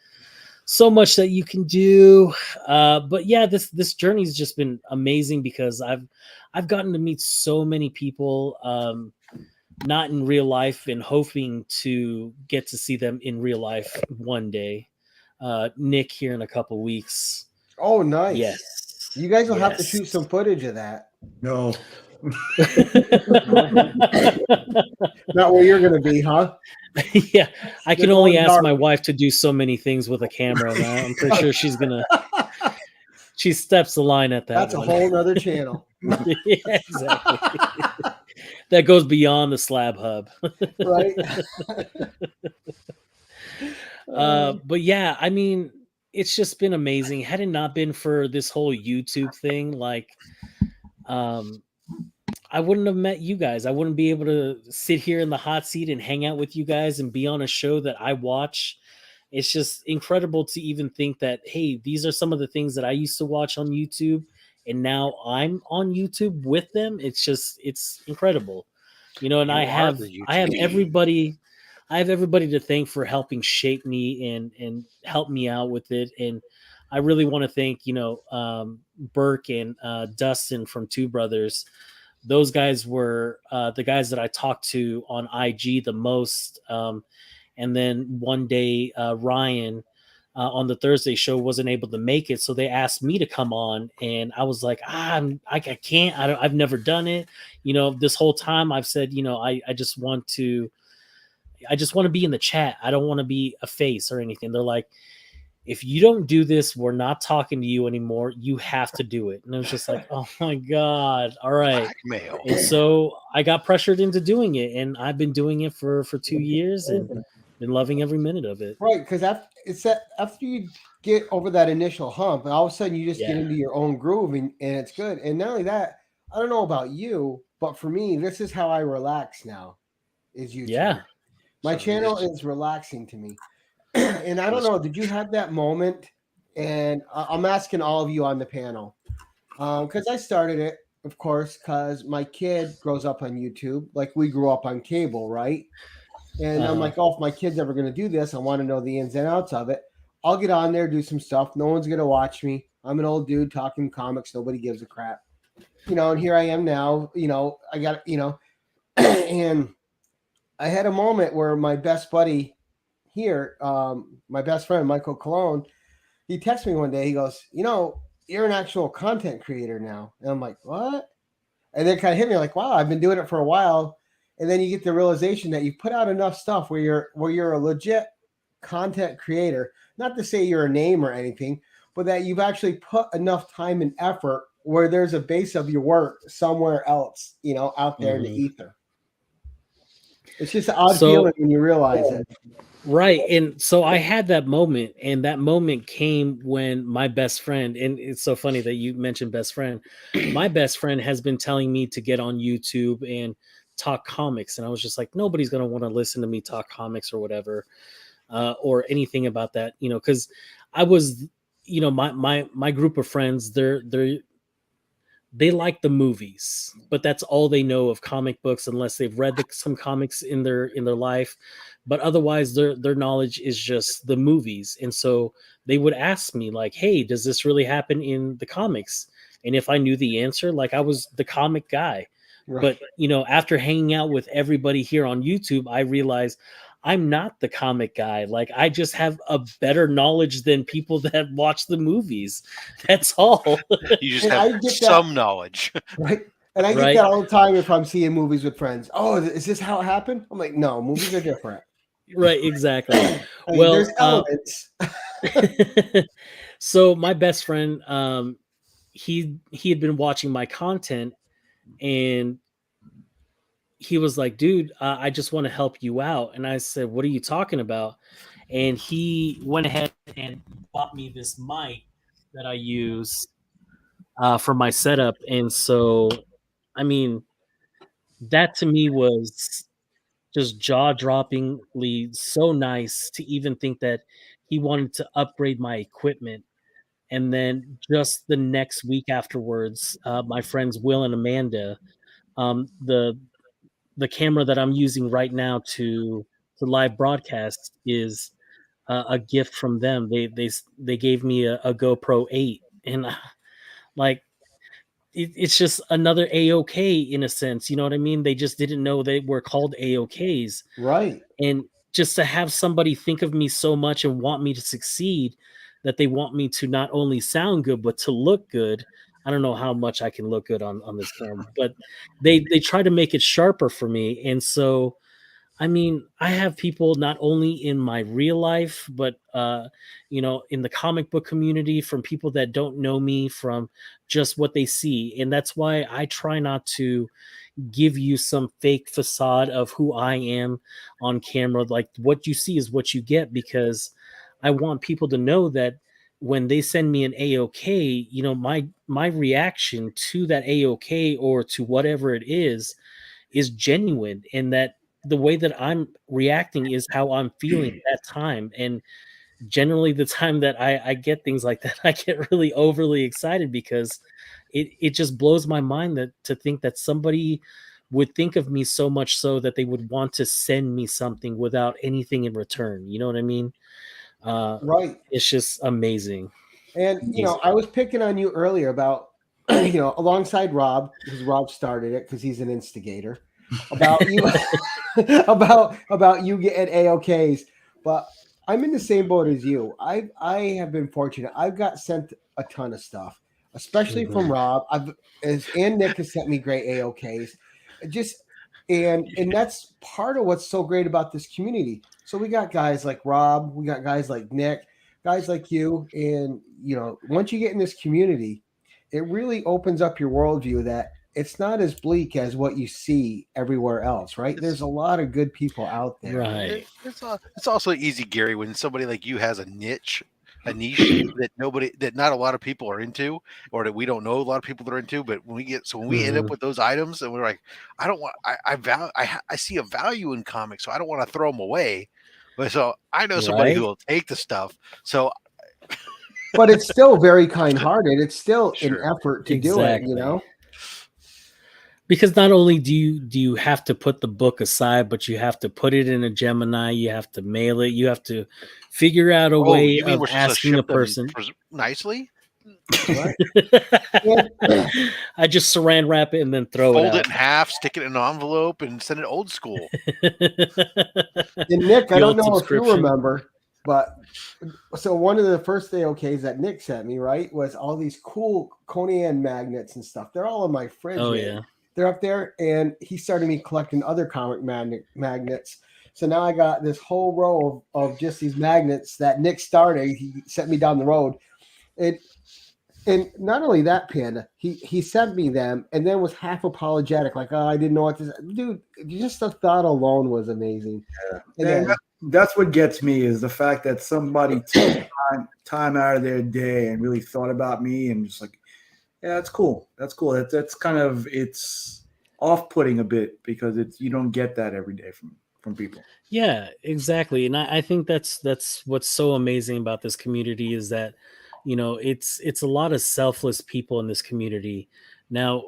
so much that you can do. But yeah, this journey's just been amazing because I've gotten to meet so many people, not in real life, and hoping to get to see them in real life one day. Nick here in a couple weeks. Oh, nice. Yes. You guys will have to Yes. shoot some footage of that. No. Not where you're going to be, huh? Yeah, I can You're only going ask dark. my wife to do so many things with a camera. And I'm pretty sure she's gonna. She steps the line at that. That's one. a whole nother channel. Yeah, exactly. That goes beyond the slab hub. Right? But yeah, I mean, it's just been amazing. Had it not been for this whole YouTube thing, like, I wouldn't have met you guys. I wouldn't be able to sit here in the hot seat and hang out with you guys and be on a show that I watch. It's just incredible to even think that, hey, these are some of the things that I used to watch on YouTube, and now I'm on YouTube with them. It's incredible, you know. And You I are have the everybody to thank for helping shape me and help me out with it. And I really want to thank, you know, Burke and Dustin from Two Brothers. Those guys were the guys that I talked to on IG the most. And then one day, Ryan on the Thursday show wasn't able to make it, so they asked me to come on, and I was like, I can't. I've never done it. You know, this whole time I've said, you know, I just want to be in the chat. I don't want to be a face or anything. They're like, if you don't do this, we're not talking to you anymore. You have to do it. And I was just like, oh my God. All right. blackmail. And so I got pressured into doing it, and I've been doing it for 2 years and been loving every minute of it. Right, because after you get over that initial hump, and all of a sudden you just get Yeah. into your own groove, and it's good. And not only that, I don't know about you, but for me, this is how I relax now. Is YouTube. Yeah. My So channel it's- is relaxing to me. And I don't know, did you have that moment? And I'm asking all of you on the panel, because I started it, of course, because my kid grows up on YouTube, like we grew up on cable, right? And I'm like, oh, if my kid's ever going to do this, I want to know the ins and outs of it. I'll get on there, do some stuff. No one's going to watch me. I'm an old dude talking comics. Nobody gives a crap. You know, and here I am now. You know, I got, you know, and I had a moment where my best buddy here, my best friend, Michael Cologne, he texted me one day. He goes, you know, you're an actual content creator now. And I'm like, what? And then it kind of hit me like, wow, I've been doing it for a while. And then you get the realization that you put out enough stuff where you're a legit content creator. Not to say you're a name or anything, but that you've actually put enough time and effort where there's a base of your work somewhere else, you know, out there in the ether. It's just an odd feeling when you realize it. Right. And so I had that moment, and that moment came when my best friend, and it's so funny that you mentioned best friend. My best friend has been telling me to get on YouTube and talk comics. And I was just like, nobody's going to want to listen to me talk comics or whatever, or anything about that, you know, because I was, you know, my group of friends, they're they like the movies, but that's all they know of comic books unless they've read some comics in their life. But otherwise, their knowledge is just the movies. And so they would ask me like, "Hey, does this really happen in the comics?" And if I knew the answer, like I was the comic guy. Right. But after hanging out with everybody here on YouTube, I realized I'm not the comic guy. Like I just have a better knowledge than people that watch the movies. That's all. You just And I have get some knowledge. Right. And I get Right. that all the time if I'm seeing movies with friends. Oh, is this how it happened? I'm like, no, movies are different. Right, exactly. I mean, Well, there's elements. so my best friend, he had been watching my content, and he was like, "Dude, I just want to help you out." And I said, "What are you talking about?" And he went ahead and bought me this mic that I use for my setup. And so, I mean, that to me was just jaw-droppingly so nice to even think that he wanted to upgrade my equipment. And then just the next week afterwards, my friends Will and Amanda, the camera that I'm using right now to live broadcast is a gift from them. They gave me a GoPro 8, and like it's just another AOK in a sense. You know what I mean? They just didn't know they were called AOKs. Right. And just to have somebody think of me so much and want me to succeed, that they want me to not only sound good but to look good. I don't know how much I can look good on this camera, but they try to make it sharper for me. And so, I mean, I have people not only in my real life, but in the comic book community, from people that don't know me, from just what they see. And that's why I try not to give you some fake facade of who I am on camera. Like what you see is what you get, because I want people to know that when they send me an AOK, my reaction to that AOK or to whatever it is genuine, and that the way that I'm reacting is how I'm feeling at that time. And generally the time that I get things like that, I get really overly excited, because it just blows my mind that to think that somebody would think of me so much so that they would want to send me something without anything in return. You know what I mean? Right. It's just amazing. And I was picking on you earlier about alongside Rob, because Rob started it because he's an instigator, about you about you getting AOKs. But I'm in the same boat as you. I have been fortunate. I've got sent a ton of stuff, especially from Rob. And Nick has sent me great AOKs. And that's part of what's so great about this community. So we got guys like Rob, we got guys like Nick, guys like you, and once you get in this community, it really opens up your worldview that it's not as bleak as what you see everywhere else, right? There's a lot of good people out there. Right. It's also easy, Gary, when somebody like you has a niche that not a lot of people are into, or that we don't know a lot of people that are into. But when we end up with those items, and we're like, I see a value in comics, so I don't want to throw them away. But so I know somebody who will take the stuff. So, but it's still very kind-hearted. It's still an effort to do it, Because not only do you have to put the book aside, but you have to put it in a Gemini, you have to mail it, you have to figure out a way of asking a person nicely. Right. I just saran wrap it and then fold it in half, stick it in an envelope, and send it old school. And Nick, I don't know if you remember, but so one of the first AOKs that Nick sent me, right, was all these cool Conan magnets and stuff. They're all in my fridge. Oh, man. yeah. They're up there, and he started me collecting other comic magnets. So now I got this whole row of just these magnets that Nick started. He sent me down the road. And not only that, Panda, he sent me them and then was half apologetic, like, oh, I didn't know what to say. Dude, just the thought alone was amazing. Yeah. And that's what gets me, is the fact that somebody took time out of their day and really thought about me, and just like, yeah, that's cool. That's cool. That's kind of, it's off-putting a bit, because you don't get that every day from people. Yeah, exactly. And I think that's what's so amazing about this community, is that it's a lot of selfless people in this community Now,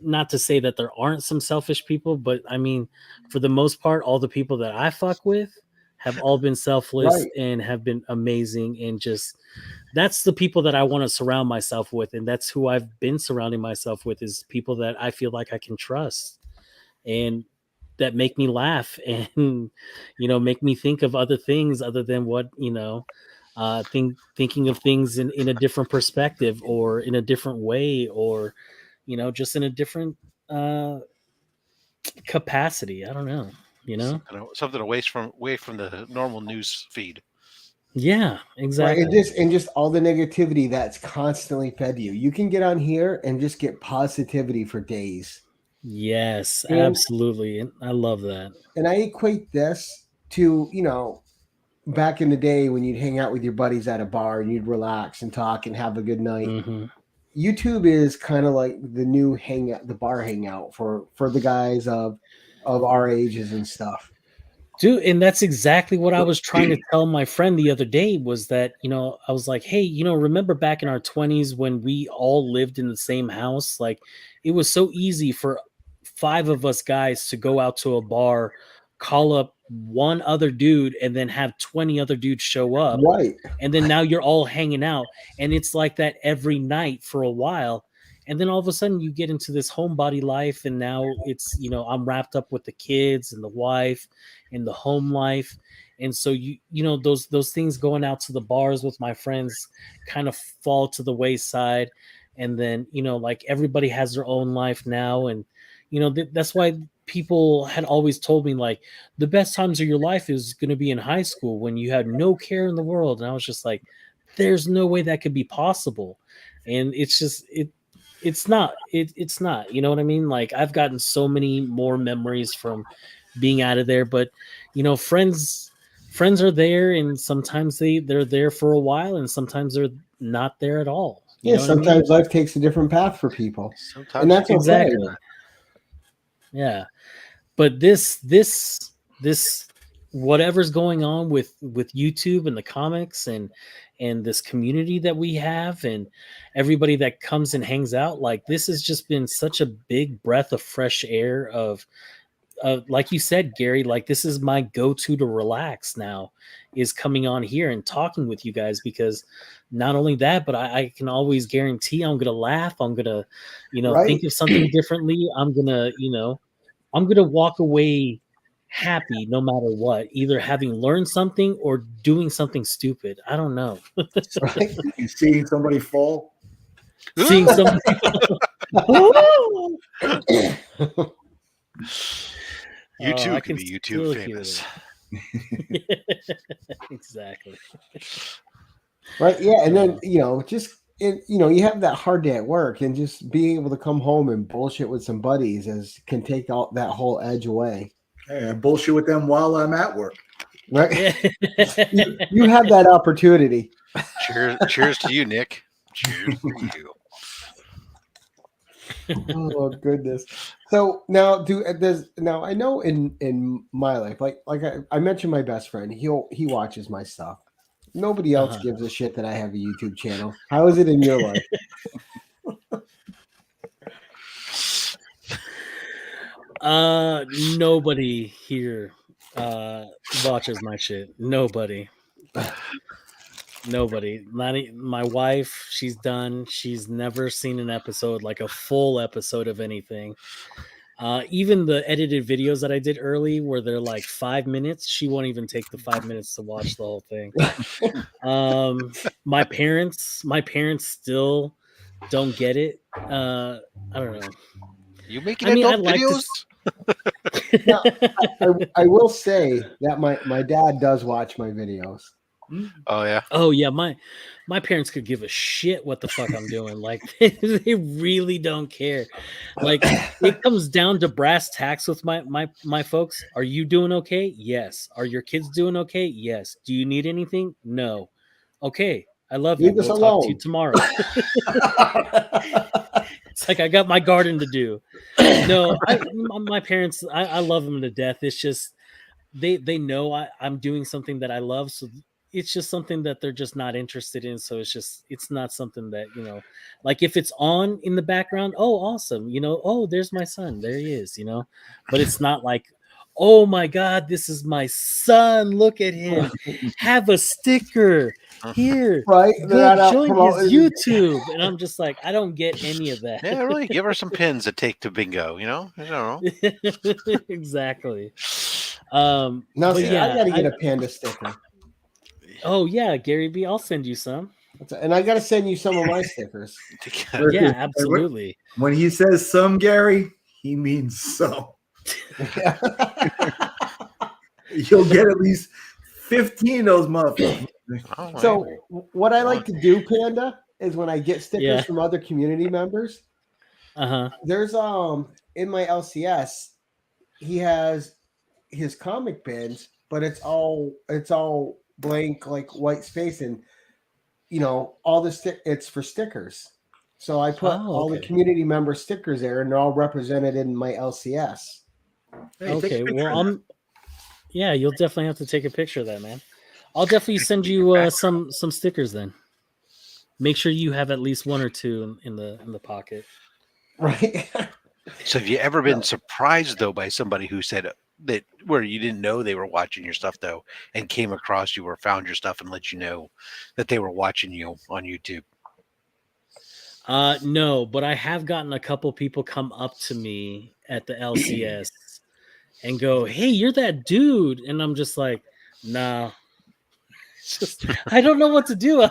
not to say that there aren't some selfish people, but I mean, for the most part, all the people that I fuck with have all been selfless Right. and have been amazing, and just that's the people that I want to surround myself with, and that's who I've been surrounding myself with, is people that I feel like I can trust and that make me laugh and make me think of other things other than what thinking of things in a different perspective or in a different way, or just in a different capacity. I don't know, Something away from the normal news feed. Yeah, Right, exactly. and just all the negativity that's constantly fed to you. You can get on here and just get positivity for days. Yes, And absolutely. And I love that. and I equate this to, back in the day when you'd hang out with your buddies at a bar and you'd relax and talk and have a good night. Hmm. YouTube is kind of like the new hangout, the bar hangout for the guys of our ages and stuff. Dude, and that's exactly what I was trying to tell my friend the other day, was that, I was like, hey, remember back in our 20s when we all lived in the same house? Like, it was so easy for 5 of us guys to go out to a bar, call up one other dude, and then have 20 other dudes show up. Right. And then now you're all hanging out. And it's like that every night for a while. And then all of a sudden you get into this homebody life, and now it's, I'm wrapped up with the kids and the wife and the home life. And so those things, going out to the bars with my friends, kind of fall to the wayside. And then, like, everybody has their own life now. And, that's why people had always told me, like, the best times of your life is going to be in high school when you had no care in the world. And I was just like, there's no way that could be possible. And it's just, it's not, you know what I mean? Like, I've gotten so many more memories from being out of there, but friends are there, and sometimes they're there for a while, and sometimes they're not there at all. You know what I mean? Sometimes life takes a different path for people. Sometimes And that's Exactly. okay. Yeah. But this whatever's going on with YouTube and the comics and this community that we have, and everybody that comes and hangs out, like, this has just been such a big breath of fresh air of like you said, Gary, like, this is my go-to to relax now, is coming on here and talking with you guys, because not only that, but I can always guarantee I'm gonna laugh, I'm gonna Right. think of something differently, I'm gonna walk away happy no matter what, either having learned something or doing something stupid. I don't know. Right. You seeing somebody fall? Seeing somebody. You too I can be still YouTube hear famous. that. Exactly. Right. Yeah. And then, you have that hard day at work, and just being able to come home and bullshit with some buddies can take all that whole edge away. Hey, I bullshit with them while I'm at work. Right. Yeah. You have that opportunity. Cheers to you, Nick. Cheers to you. Oh goodness. So now I know in my life, like I mentioned, my best friend, he watches my stuff. Nobody else gives a shit that I have a YouTube channel. How is it in your life? Nobody here watches my shit. Nobody. My wife, she's done. She's never seen an episode, like a full episode of anything. Even the edited videos that I did early, where they're like 5 minutes, she won't even take the 5 minutes to watch the whole thing. My parents still don't get it. I don't know. You making adult videos? Now, I will say that my dad does watch my videos. Oh yeah. Oh yeah, my parents could give a shit what the fuck I'm doing. Like, they really don't care. Like, it comes down to brass tacks with my folks. Are you doing okay? Yes. Are your kids doing okay? Yes. Do you need anything? No. Okay. I love you. Leave us We'll talk to alone. you tomorrow. It's like, I got my garden to do. No, my parents, I love them to death. It's just they know I'm doing something that I love, so it's just something that they're just not interested in. So it's not something that, like if it's on in the background, oh, awesome. Oh, there's my son. There he is, but it's not like, oh my God, this is my son. Look at him. Have a sticker here. Right? They're Go not out join his promoting. YouTube. And I'm just like, I don't get any of that. Yeah, really. Give her some pins to take to bingo. I don't know. Exactly. Now, but see, yeah, I got to get a panda sticker. Oh yeah, Gary B, I'll send you some. And I got to send you some of my stickers. Yeah, absolutely. When he says some, Gary, he means some. You'll get at least 15 of those motherfuckers. So what I like to do, Panda, is when I get stickers Yeah. from other community members, there's in my LCS, he has his comic bins, but it's all blank, like white space, and all the it's for stickers. So I put all the community member stickers there, and they're all represented in my LCS. Hey, Okay, well, you'll definitely have to take a picture of that, man. I'll definitely send you some stickers then. Make sure you have at least one or two in the pocket. Right. So have you ever been surprised though by somebody who said that where you didn't know they were watching your stuff though, and came across you or found your stuff and let you know that they were watching you on YouTube? No, but I have gotten a couple people come up to me at the LCS and go, "Hey, you're that dude," and I'm just like, "Nah." I don't know what to do.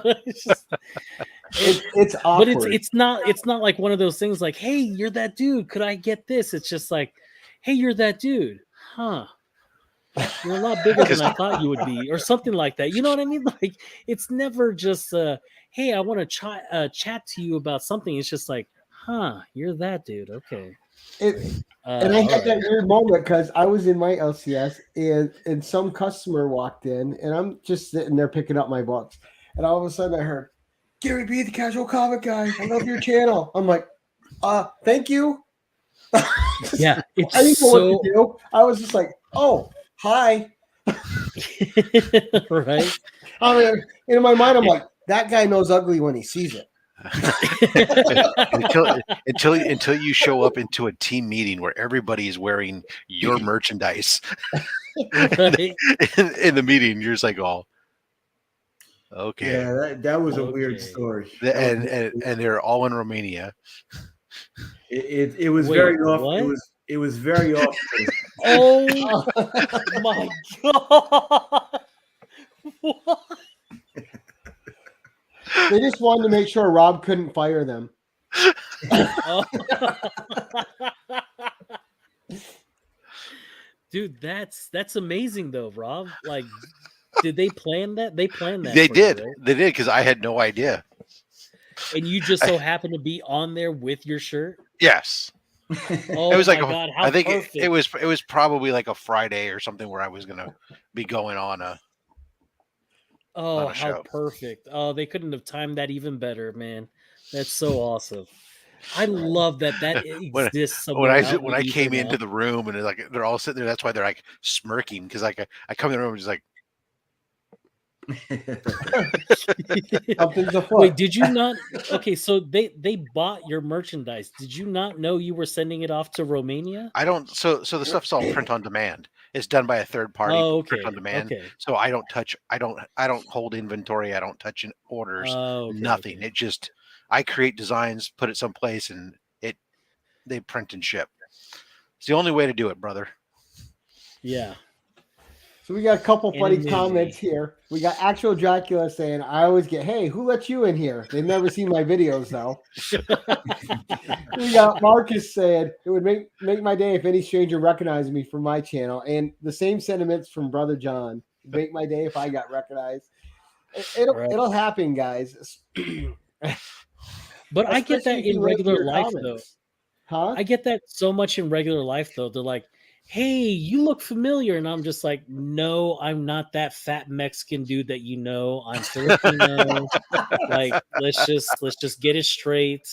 It's awkward. But it's not like one of those things like, "Hey, you're that dude. Could I get this?" It's just like, "Hey, you're that dude, huh? You're a lot bigger than I thought you would be," or something like that. You know what I mean? Like, it's never just, "Hey, I want to chat to you about something." It's just like, "Huh, you're that dude. Okay." And I had that weird moment because I was in my LCS and some customer walked in, and I'm just sitting there picking up my books, and all of a sudden I heard, "Gary B, the Casual Comic Guy. I love your channel." I'm like, thank you. Yeah, I didn't know what to do. I was just like, "Oh, hi." Right. I mean, in my mind, I'm like, that guy knows ugly when he sees it. until you show up into a team meeting where everybody is wearing your merchandise. Right. in the meeting, you're just like, "Oh, okay." Yeah, that was a weird story. And they're all in Romania. It was Wait, very off. what? It was very off. Oh my God. What? They just wanted to make sure Rob couldn't fire them. Oh. Dude, that's amazing though, Rob. Like, did they plan that? They planned that. They for you, did. right? They did, because I had no idea. And you just so happened to be on there with your shirt. Yes. Oh, It was like my God, how I think perfect. it was probably like a Friday or something where I was gonna be going on a Oh, a how show. perfect. Oh, they couldn't have timed that even better, man. That's so awesome. I love that exists somewhere. when I came into the room and they're all sitting there. That's why they're like smirking, because like I come in the room and just like, Something's afoot. Wait, did you not? Okay, so they bought your merchandise. Did you not know you were sending it off to Romania? I don't. So the stuff's all print on demand. It's done by a third party. Oh, okay. Print on demand. Okay. So I don't touch. I don't hold inventory. I don't touch orders. Oh, okay, nothing. okay. It just I create designs, put it someplace, and they print and ship. It's the only way to do it, brother. Yeah. So we got a couple funny Anonymity. comments here. We got Actual Dracula saying, "I always get, hey, who let you in here?" They've never seen my videos though. We got Marcus saying, "It would make my day if any stranger recognized me from my channel." And the same sentiments from Brother John. Make my day if I got recognized. It'll happen, guys. But I get that Especially if you in like regular your life comments. though. Huh? I get that so much in regular life though. They're like, "Hey, you look familiar," and I'm just like, "No, I'm not that fat Mexican dude that you know. I'm Filipino." Like, let's just get it straight.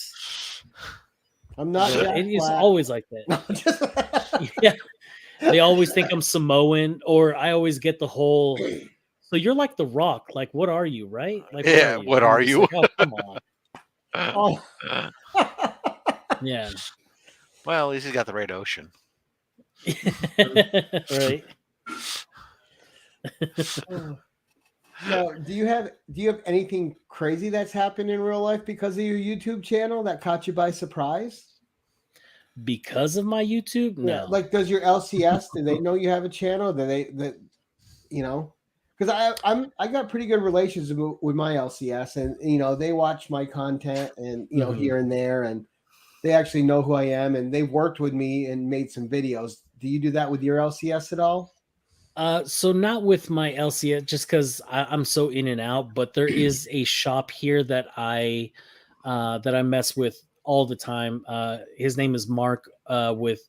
I'm not. Jack It is Black. always like that. Yeah, they always think I'm Samoan, or I always get the whole So you're like The Rock. Like, what are you, right? Like, Yeah, what And are I'm just you? like, oh, come on. Oh. Yeah. Well, at least he's got the right ocean. Right. Now, do you have anything crazy that's happened in real life because of your YouTube channel that caught you by surprise? Because of my YouTube? No. Yeah, like does your LCS, do they know you have a channel? Do they you know? Because I got pretty good relations with my LCS, and they watch my content and here and there, and they actually know who I am, and they worked with me and made some videos. Do you do that with your LCS at all? So not with my LCS, just because I'm so in and out. But there is a shop here that I mess with all the time. His name is Mark with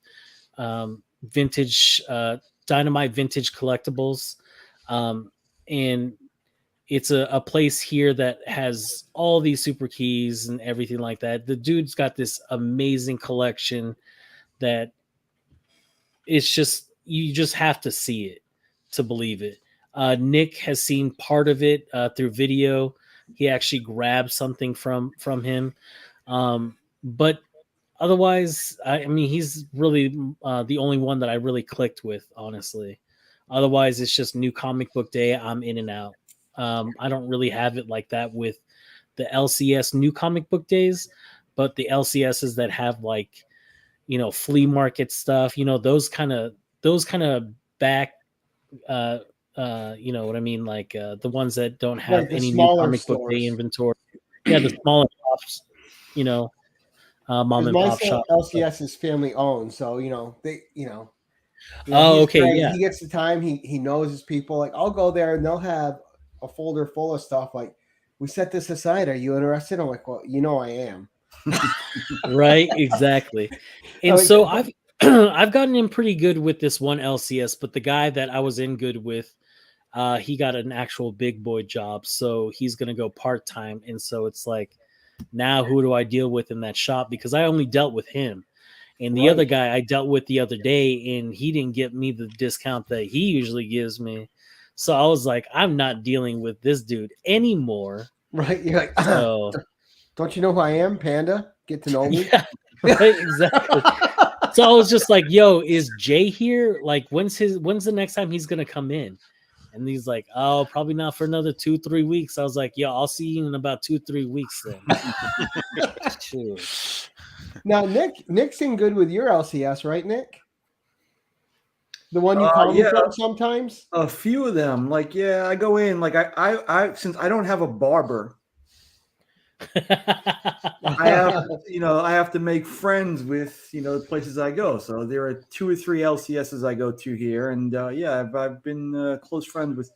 Vintage Dynamite Vintage Collectibles, and it's a place here that has all these super keys and everything like that. The dude's got this amazing collection that it's just you just have to see it to believe it. Nick has seen part of it through video. He actually grabbed something from him, but otherwise, I mean, he's really the only one that I really clicked with, honestly. Otherwise, it's just New Comic Book Day. I'm in and out. I don't really have it like that with the LCS New Comic Book Days, but the LCSs that have like flea market stuff, those kind of back you know what I mean, like the ones that don't have Like the any New smaller Comic Book Day stores. inventory. Yeah, the smaller shops, mom Because and my pop shop. LCS is family owned, so they Oh, he's okay, great. yeah. He gets the time. He knows his people. Like I'll go there and they'll have a folder full of stuff. Like we set this aside. Are you interested? I'm like, well, I am. Right, exactly. And so I've I've gotten in pretty good with this one LCS, but the guy that I was in good with, he got an actual big boy job, so he's gonna go part-time. And so it's like, now who do I deal with in that shop? Because I only dealt with him. And the other guy I dealt with the other day, and he didn't get me the discount that he usually gives me. So I was like, I'm not dealing with this dude anymore. Right. You're like, So don't you know who I am, Panda? Get to know me. yeah, right, exactly. So I was just like, yo, is Jay here? Like, when's the next time he's gonna come in? And he's like, oh, probably not for another 2-3 weeks. I was like, yo, I'll see you in about 2-3 weeks then. Sure. Now, Nick's in good with your LCS, right, Nick? The one you call me from sometimes? A few of them. Like, yeah, I go in. Like, I since I don't have a barber, I have to make friends with, the places I go. So there are 2 or 3 LCSs I go to here. And I've been close friends with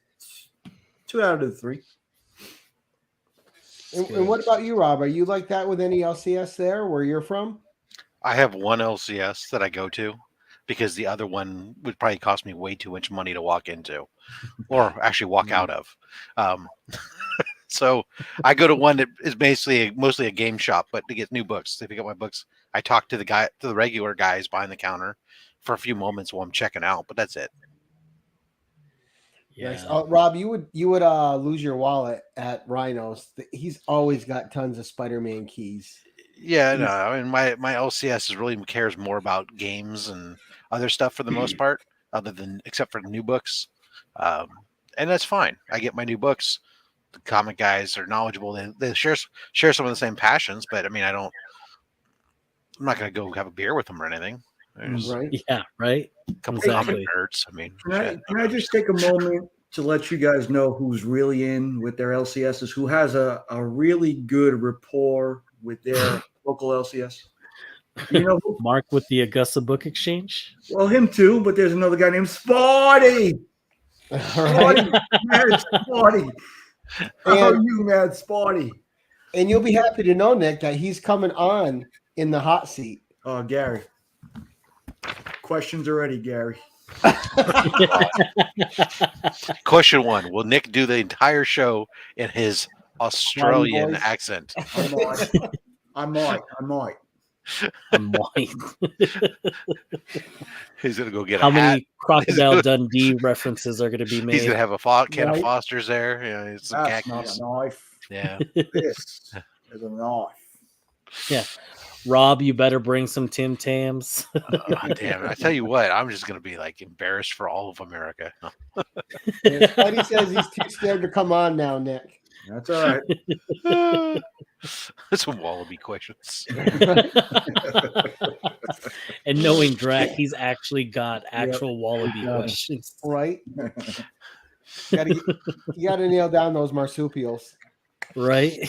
2 out of the 3. And what about you, Rob? Are you like that with any LCS there where you're from? I have one LCS that I go to because the other one would probably cost me way too much money to walk into or actually walk out of. So I go to one that is basically mostly a game shop, but to get new books. They pick up my books. I talk to the regular guys behind the counter for a few moments while I'm checking out, but that's it. Yeah. Nice. Rob, you would lose your wallet at Rhino's. He's always got tons of Spider-Man keys. Yeah, no, I mean my LCS really cares more about games and other stuff for the most part, except for the new books, and that's fine. I get my new books. The comic guys are knowledgeable. They share some of the same passions, but I mean, I'm not going to go have a beer with them or anything. Right? Yeah, right. A couple Exactly. comic nerds. I mean, Can I just take a moment to let you guys know who's really in with their LCSs, who has a really good rapport with their local LCS? You know who? Mark with the Augusta Book Exchange. Well, him too, but there's another guy named Spotty. Spotty, Mad Spotty. How are you, Mad Spotty? And you'll be happy to know, Nick, that he's coming on in the hot seat. Oh, Gary. Questions already, Gary. Question 1: will Nick do the entire show in his Australian accent? I might. I'm white. He's gonna go get How a hat. many Crocodile Dundee references are going to be He's made? gonna have a can of Right. Foster's there. Yeah, it's some That's not khakis. a knife. Yeah. This is a knife. Yeah. Rob, you better bring some Tim Tams. Damn it! I tell you what, I'm just gonna be like embarrassed for all of America. And Spidey says he's too scared to come on now, Nick. That's all right. That's some wallaby questions. And knowing Drac, he's actually got actual wallaby questions. Right? You gotta nail down those marsupials. Right?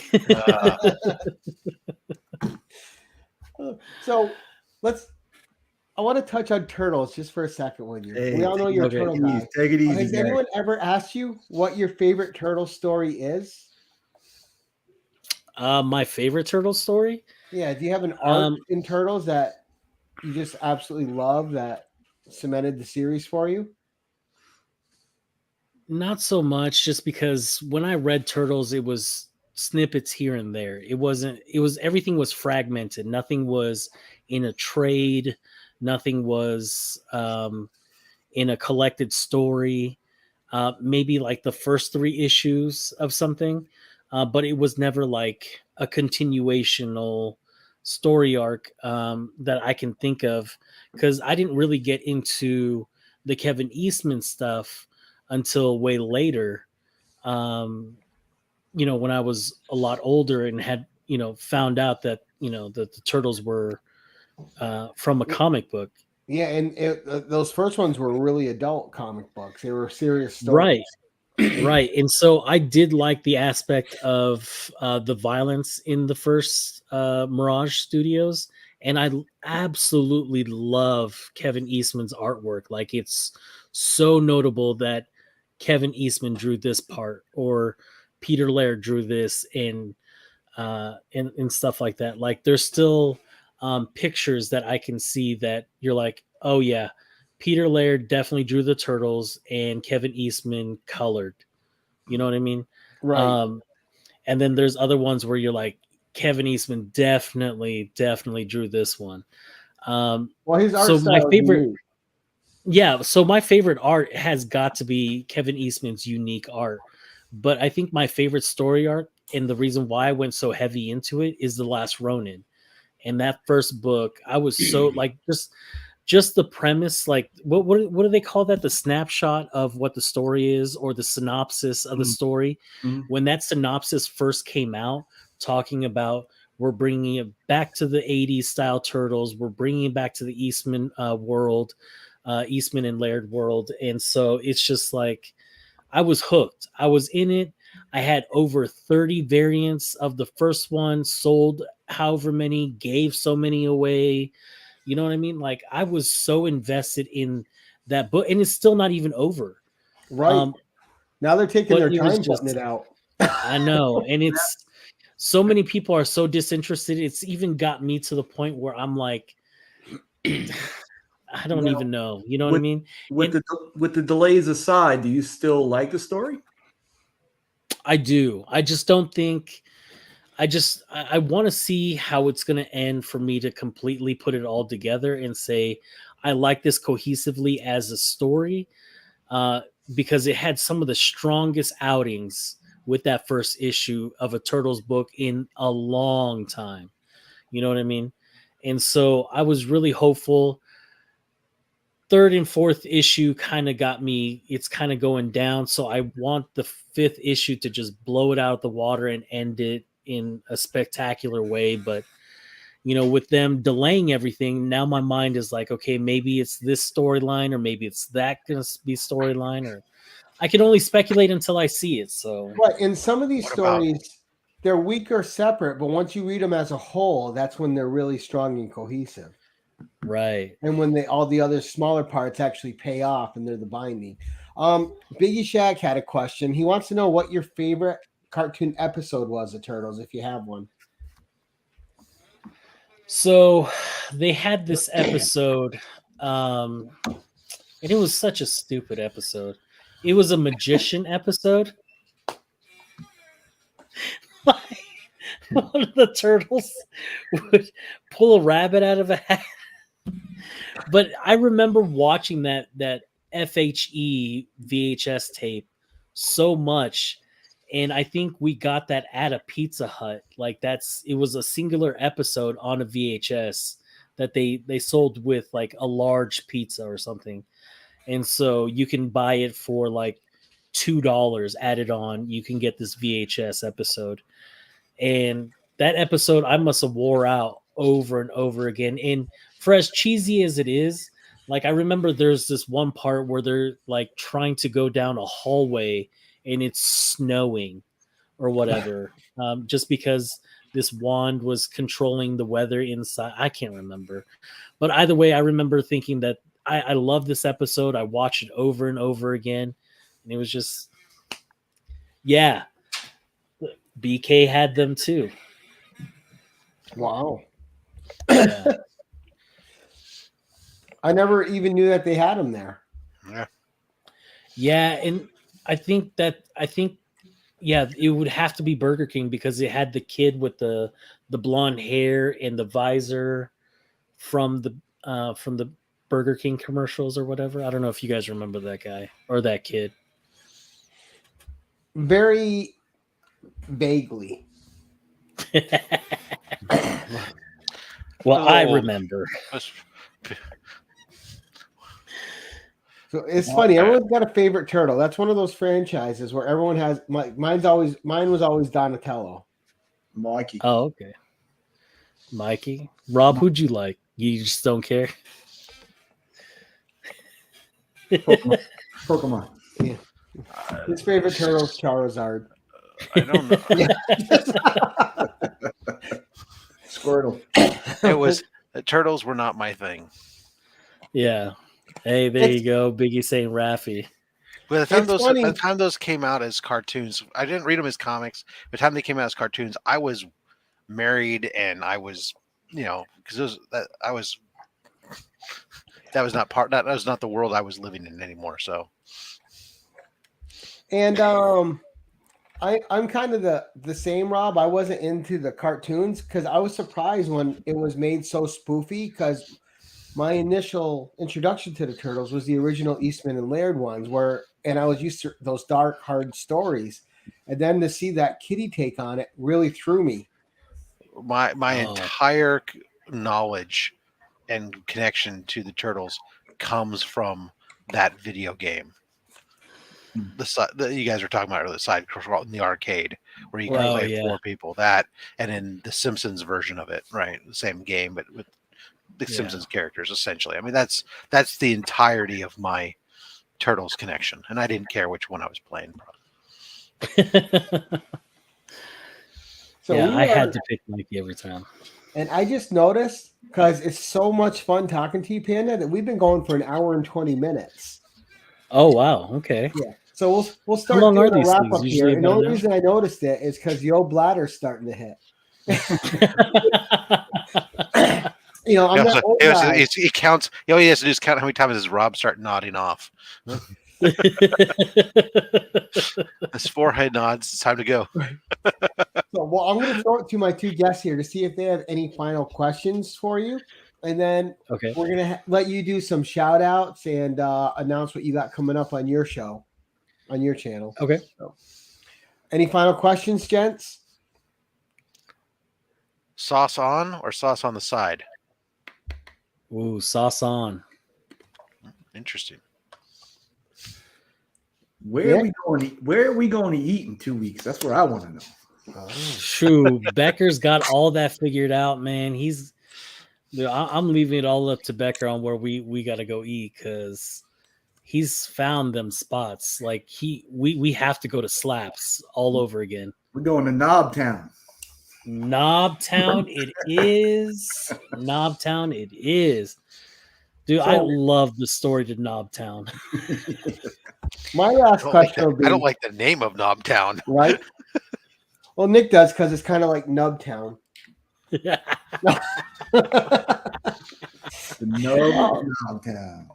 So I want to touch on turtles just for a second with you. Hey, we all know you're a turtle guy. Take it easy. Has anyone ever asked you what your favorite turtle story is? My favorite turtle story? Yeah, do you have an arc in Turtles that you just absolutely love that cemented the series for you? Not so much, just because when I read Turtles, it was snippets here and there. It was everything was fragmented. Nothing was in a trade. Nothing was in a collected story. Maybe like the first 3 issues of something, but it was never like a continuational story arc that I can think of, because I didn't really get into the Kevin Eastman stuff until way later. When I was a lot older and had, found out that, that the Turtles were from a comic book. Yeah, and those first ones were really adult comic books. They were serious stories. Right. And so I did like the aspect of the violence in the first Mirage Studios. And I absolutely love Kevin Eastman's artwork. Like, it's so notable that Kevin Eastman drew this part, or Peter Laird drew this, and stuff like that. Like, there's still pictures that I can see that you're like, oh yeah, Peter Laird definitely drew the Turtles and Kevin Eastman colored. You know what I mean? Right. And then there's other ones where you're like, Kevin Eastman definitely drew this one. Well, his art so style my is favorite, unique. yeah. So my favorite art has got to be Kevin Eastman's unique art. But I think my favorite story arc, and the reason why I went so heavy into it, is The Last Ronin. And that first book, I was so like, just the premise, like what do they call that? The snapshot of what the story is, or the synopsis of the story. When that synopsis first came out, talking about, we're bringing it back to the 80s style Turtles, we're bringing it back to the Eastman world, Eastman and Laird world. And so it's just like, I was hooked. I was in it. I had over 30 variants of the first one, sold however many, gave so many away. You know what I mean? Like, I was so invested in that book, and it's still not even over. Right. Now they're taking their time putting it out. I know. And it's so many people are so disinterested. It's even got me to the point where I'm like, I don't even know. You know what I mean? With the delays aside, do you still like the story? I do. I just don't think. I want to see how it's going to end for me to completely put it all together and say I like this cohesively as a story, because it had some of the strongest outings with that first issue of a Turtles book in a long time. You know what I mean? And so I was really hopeful. 3rd and 4th issue kind of got me. It's kind of going down. So I want the 5th issue to just blow it out of the water and end it in a spectacular way. But, with them delaying everything, now my mind is like, okay, maybe it's this storyline, or maybe it's that going to be storyline, or I can only speculate until I see it. So, but in some of these stories, they're weaker separate, but once you read them as a whole, that's when they're really strong and cohesive. Right. And when all the other smaller parts actually pay off and they're the binding. Biggie Shaq had a question. He wants to know what your favorite cartoon episode was of Turtles, if you have one. So they had this episode, and it was such a stupid episode. It was a magician episode. one of the turtles would pull a rabbit out of a hat. But I remember watching that FHE VHS tape so much, and I think we got that at a Pizza Hut. Like it was a singular episode on a VHS that they sold with like a large pizza or something, and so you can buy it for like $2 added on. You can get this VHS episode, and that episode I must have wore out over and over again. And for as cheesy as it is, like I remember there's this one part where they're like trying to go down a hallway and it's snowing or whatever, just because this wand was controlling the weather inside. I can't remember, but either way, I remember thinking that I love this episode. I watched it over and over again, and it was just, yeah. BK had them too. Wow. Yeah. I never even knew that they had them there. Yeah, and I think yeah, it would have to be Burger King because it had the kid with the blonde hair and the visor from the Burger King commercials or whatever. I don't know if you guys remember that guy or that kid. Very vaguely. Well, I remember. So it's funny. Everyone's got a favorite turtle. That's one of those franchises where everyone has. Mine was always Donatello. Mikey. Oh, okay. Mikey, Rob, who'd you like? You just don't care. Pokemon. Yeah. His favorite turtle is Charizard. I don't know. Squirtle. It was the turtles were not my thing. Yeah. Hey, there you go. Biggie saying Raffy. By the time those came out as cartoons, I didn't read them as comics. By the time they came out as cartoons, I was married and I was, because that was not the world I was living in anymore. So, and I'm kind of the same, Rob. I wasn't into the cartoons because I was surprised when it was made so spoofy, because my initial introduction to the Turtles was the original Eastman and Laird ones, and I was used to those dark, hard stories. And then to see that kitty take on it really threw me. My entire knowledge and connection to the Turtles comes from that video game. You guys were talking about earlier, the side in the arcade where you can play 4 people. That, and in the Simpsons version of it, right? The same game, but with the Simpsons characters, essentially. I mean, that's the entirety of my Turtles connection, and I didn't care which one I was playing. So I had to pick Mikey every time. And I just noticed, because it's so much fun talking to you, Panda, that we've been going for an hour and 20 minutes. Oh wow! Okay. Yeah. So we'll start doing a wrap up here. And the only reason I noticed it is because the old bladder's starting to hit. I'm not old guy. It counts. All he has to do is count how many times does Rob start nodding off. His forehead nods. It's time to go. So, I'm going to throw it to my 2 guests here to see if they have any final questions for you. And then we're going to let you do some shout outs and announce what you got coming up on your show, on your channel. Okay. So, any final questions, gents? Sauce on or sauce on the side? Ooh, sauce on. Interesting. Where are we going to eat in 2 weeks? That's what I want to know. True. Becker's got all that figured out, man. I'm leaving it all up to Becker on where we got to go eat, because he's found them spots. Like we have to go to Slaps all over again. We're going to Knobtown. Knobtown it is. Knobtown it is. Dude, I love the story to Knobtown. My last question will be, I don't like the name of Knobtown. Right? Well, Nick does, because it's kind of like Nubtown. The Knobtown.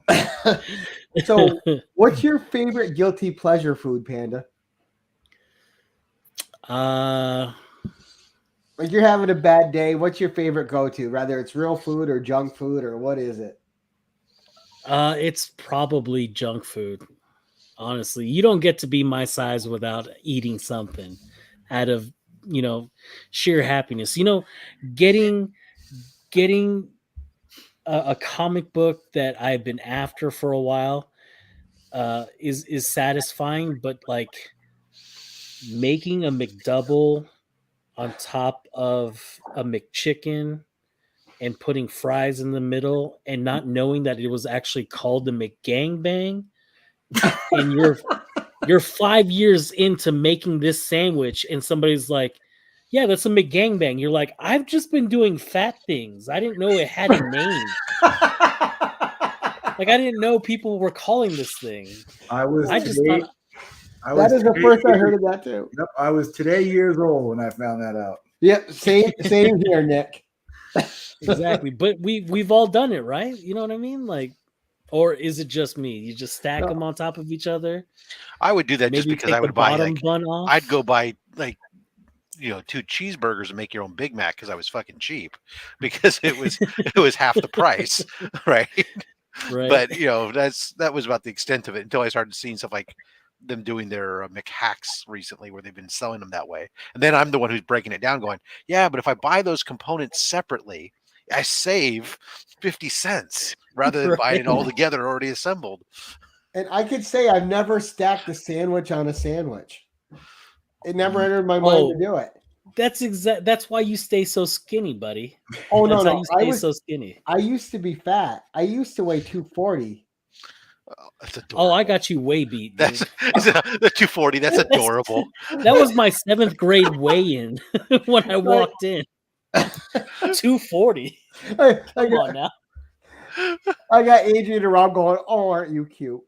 So, what's your favorite guilty pleasure food, Panda? Like you're having a bad day, what's your favorite go-to? Rather it's real food or junk food or what is it? It's probably junk food. Honestly, you don't get to be my size without eating something out of, sheer happiness. Getting getting a comic book that I've been after for a while is satisfying, but like making a McDouble on top of a McChicken and putting fries in the middle and not knowing that it was actually called the McGangbang, and you're 5 years into making this sandwich and somebody's like, yeah, that's a McGangbang. You're like, I've just been doing fat things. I didn't know it had a name. Like, I didn't know people were calling this thing. That is the first I heard of that too. Yep, I was today years old when I found that out. Yep, same here, Nick. Exactly. But we've all done it, right? You know what I mean? Like, or is it just me? You just stack them on top of each other? I would do that just because I would buy bun off. I'd go buy like 2 cheeseburgers and make your own Big Mac because I was fucking cheap because it was half the price, right? Right. But that was about the extent of it until I started seeing stuff like them doing their McHacks recently where they've been selling them that way. And then I'm the one who's breaking it down going, yeah, but if I buy those components separately, I save 50 cents rather than buying it all together already assembled. And I could say I've never stacked a sandwich on a sandwich. It never entered my mind to do it. That's why you stay so skinny, buddy. Oh, no, no. I was so skinny. I used to be fat. I used to weigh 240. That's adorable. Oh, I got you way beat. That's the 240. That's adorable. That was my 7th grade weigh-in when I walked in. 240. Come on now. I got Adrian and Rob going, oh, aren't you cute?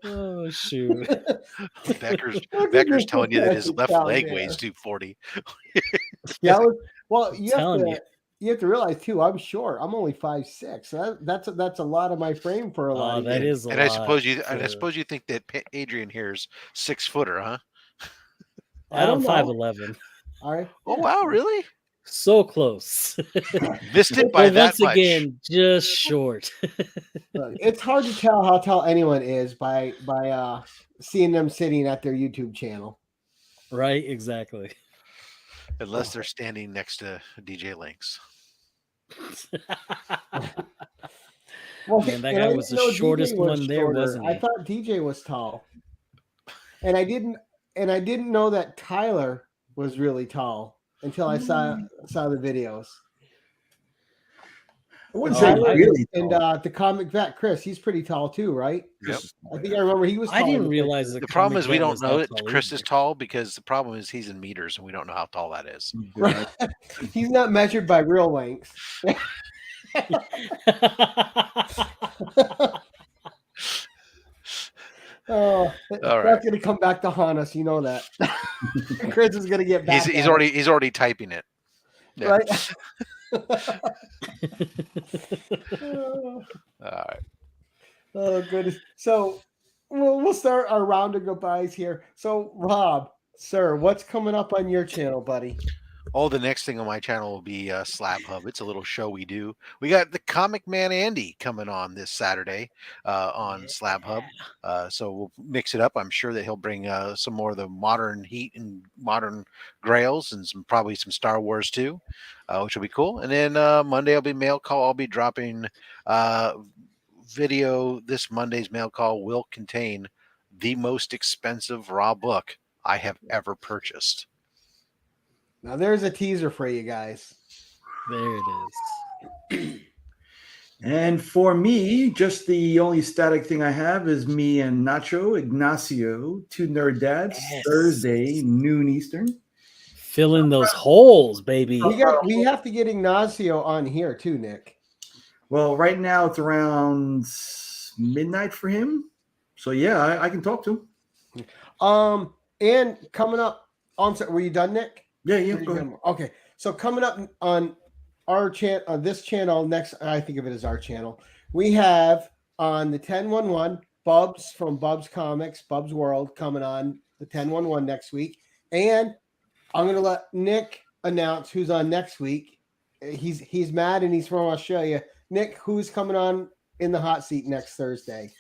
Oh, shoot. Becker's telling you that his left leg weighs 240. Yeah, well, you have to realize too, I'm short. I'm only 5'6". So that's a lot of my frame for a lot. Oh, that is a lot. And I suppose you think that Adrian here's 6-footer, huh? I'm 5'11". All right. Oh wow, really? So close. Missed it by that much. Once again, just short. It's hard to tell how tall anyone is by seeing them sitting at their YouTube channel. Right, exactly. Unless they're standing next to DJ Lynx. Well, man, that guy was the shortest one there, wasn't he? I thought DJ was tall, and I didn't know that Tyler was really tall until I saw the videos. I wouldn't say really tall. And the comic vet Chris, he's pretty tall too, right? Yep. I think I remember he was tall. I didn't realize the problem is we don't know that Chris is tall because the problem is he's in meters and we don't know how tall that is. Right. He's not measured by real length. Oh, that's going to come back to haunt us. You know that. Chris is going to get back. He's already typing it. Yeah. Right. All right. Oh goodness. So we'll start our round of goodbyes here. So Rob, sir, what's coming up on your channel, buddy? Oh, the next thing on my channel will be Slab Hub. It's a little show we do. We got the Comic Man Andy coming on this Saturday on Slab Hub. So we'll mix it up. I'm sure that he'll bring some more of the modern heat and modern grails and probably some Star Wars too, which will be cool. And then Monday will be mail call. I'll be dropping video. This Monday's mail call will contain the most expensive raw book I have ever purchased. Now there's a teaser for you guys. There it is. And for me, just the only static thing I have is me and Nacho Ignacio, 2 nerd dads, Thursday, noon Eastern. Fill in those holes, baby. We have to get Ignacio on here too, Nick. Well, right now it's around midnight for him. So yeah, I can talk to him. And coming up on, were you done, Nick? Yeah, go ahead. Okay, so coming up on our channel, this channel next, I think of it as our channel. We have on the 1011 Bubs from Bubs Comics, Bubs World, coming on the 10-1-1 next week. And I'm going to let Nick announce who's on next week. He's mad and he's from Australia. Nick, who's coming on in the hot seat next Thursday?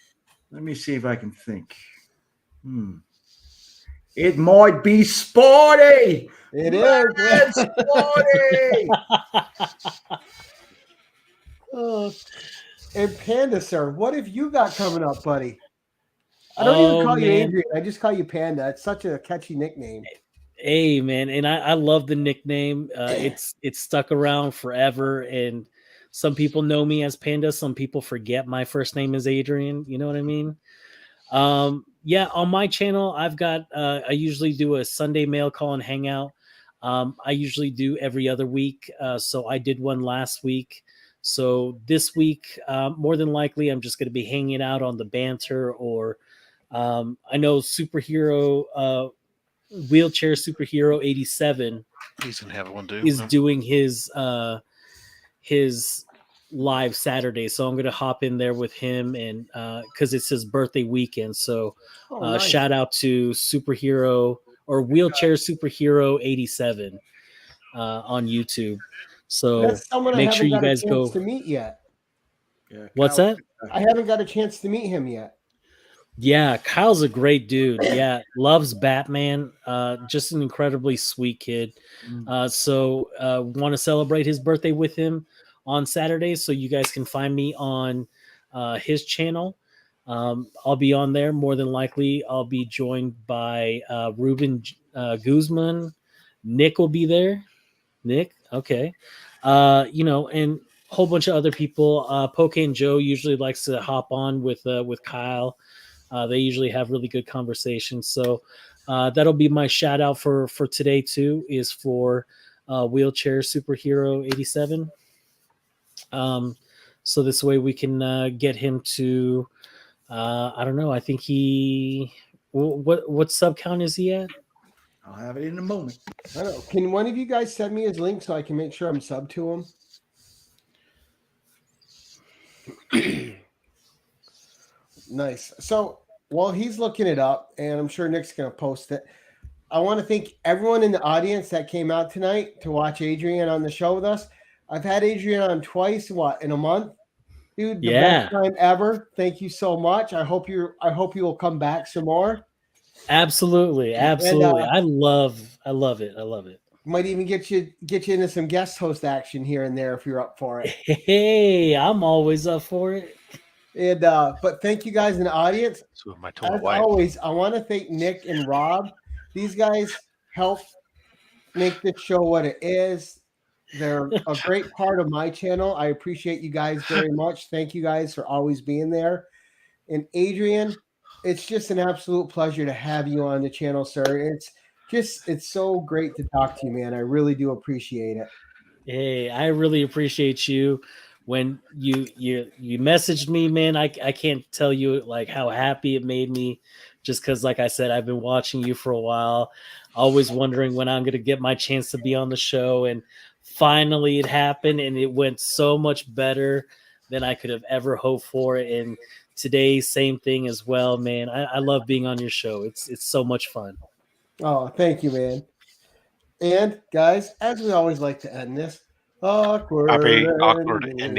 Let me see if I can think. It might be Sporty. It is. Sporty. Oh. And Panda, sir, what have you got coming up, buddy? I don't even call you Adrian. I just call you Panda. It's such a catchy nickname. Hey, man, and I love the nickname. It's stuck around forever, and some people know me as Panda. Some people forget my first name is Adrian. You know what I mean? Yeah, on my channel, I've got I usually do a Sunday mail call and hangout. I usually do every other week. So I did one last week. So this week, more than likely, I'm just going to be hanging out on the banter, or I know wheelchair superhero 87. He's gonna have one too. Is doing his live Saturday, so I'm gonna hop in there with him, and because it's his birthday weekend. So nice. Shout out to superhero or wheelchair superhero 87 on YouTube. So that's someone make I sure haven't you got guys a chance go to meet yet. Yeah, What's that? I haven't got a chance to meet him yet. Yeah, Kyle's a great dude. Yeah, loves Batman. Just an incredibly sweet kid. So want to celebrate his birthday with him on Saturday. So you guys can find me on his channel. I'll be on there. More than likely, I'll be joined by Ruben Guzman. Nick will be there. Nick, okay. And a whole bunch of other people. Poke and Joe usually likes to hop on with Kyle. They usually have really good conversations. So that'll be my shout out for today too, is for wheelchair superhero 87. So this way we can get him to, I don't know. I think what sub count is he at? I'll have it in a moment. I don't know. Can one of you guys send me his link so I can make sure I'm sub to him? Nice. So while he's looking it up, and I'm sure Nick's going to post it, I want to thank everyone in the audience that came out tonight to watch Adrian on the show with us. I've had Adrian on twice, in a month? Dude, the best time ever. Thank you so much. I hope you will come back some more. Absolutely. And, I love it. Might even get you into some guest host action here and there if you're up for it. Hey, I'm always up for it. And but thank you guys in the audience. So As always, I want to thank Nick and Rob. These guys help make this show what it is. They're a great part of my channel. I appreciate you guys very much. Thank you guys for always being there. And Adrian, it's just an absolute pleasure to have you on the channel, sir. It's so great to talk to you, man. I really do appreciate it. Hey, I really appreciate you. When you messaged me, man, I can't tell you like how happy it made me, just because, like I said, I've been watching you for a while, always wondering when I'm going to get my chance to be on the show. And finally it happened, and it went so much better than I could have ever hoped for. And today, same thing as well, man. I love being on your show. It's so much fun. Oh, thank you, man. And guys, as we always like to end this, awkward ending.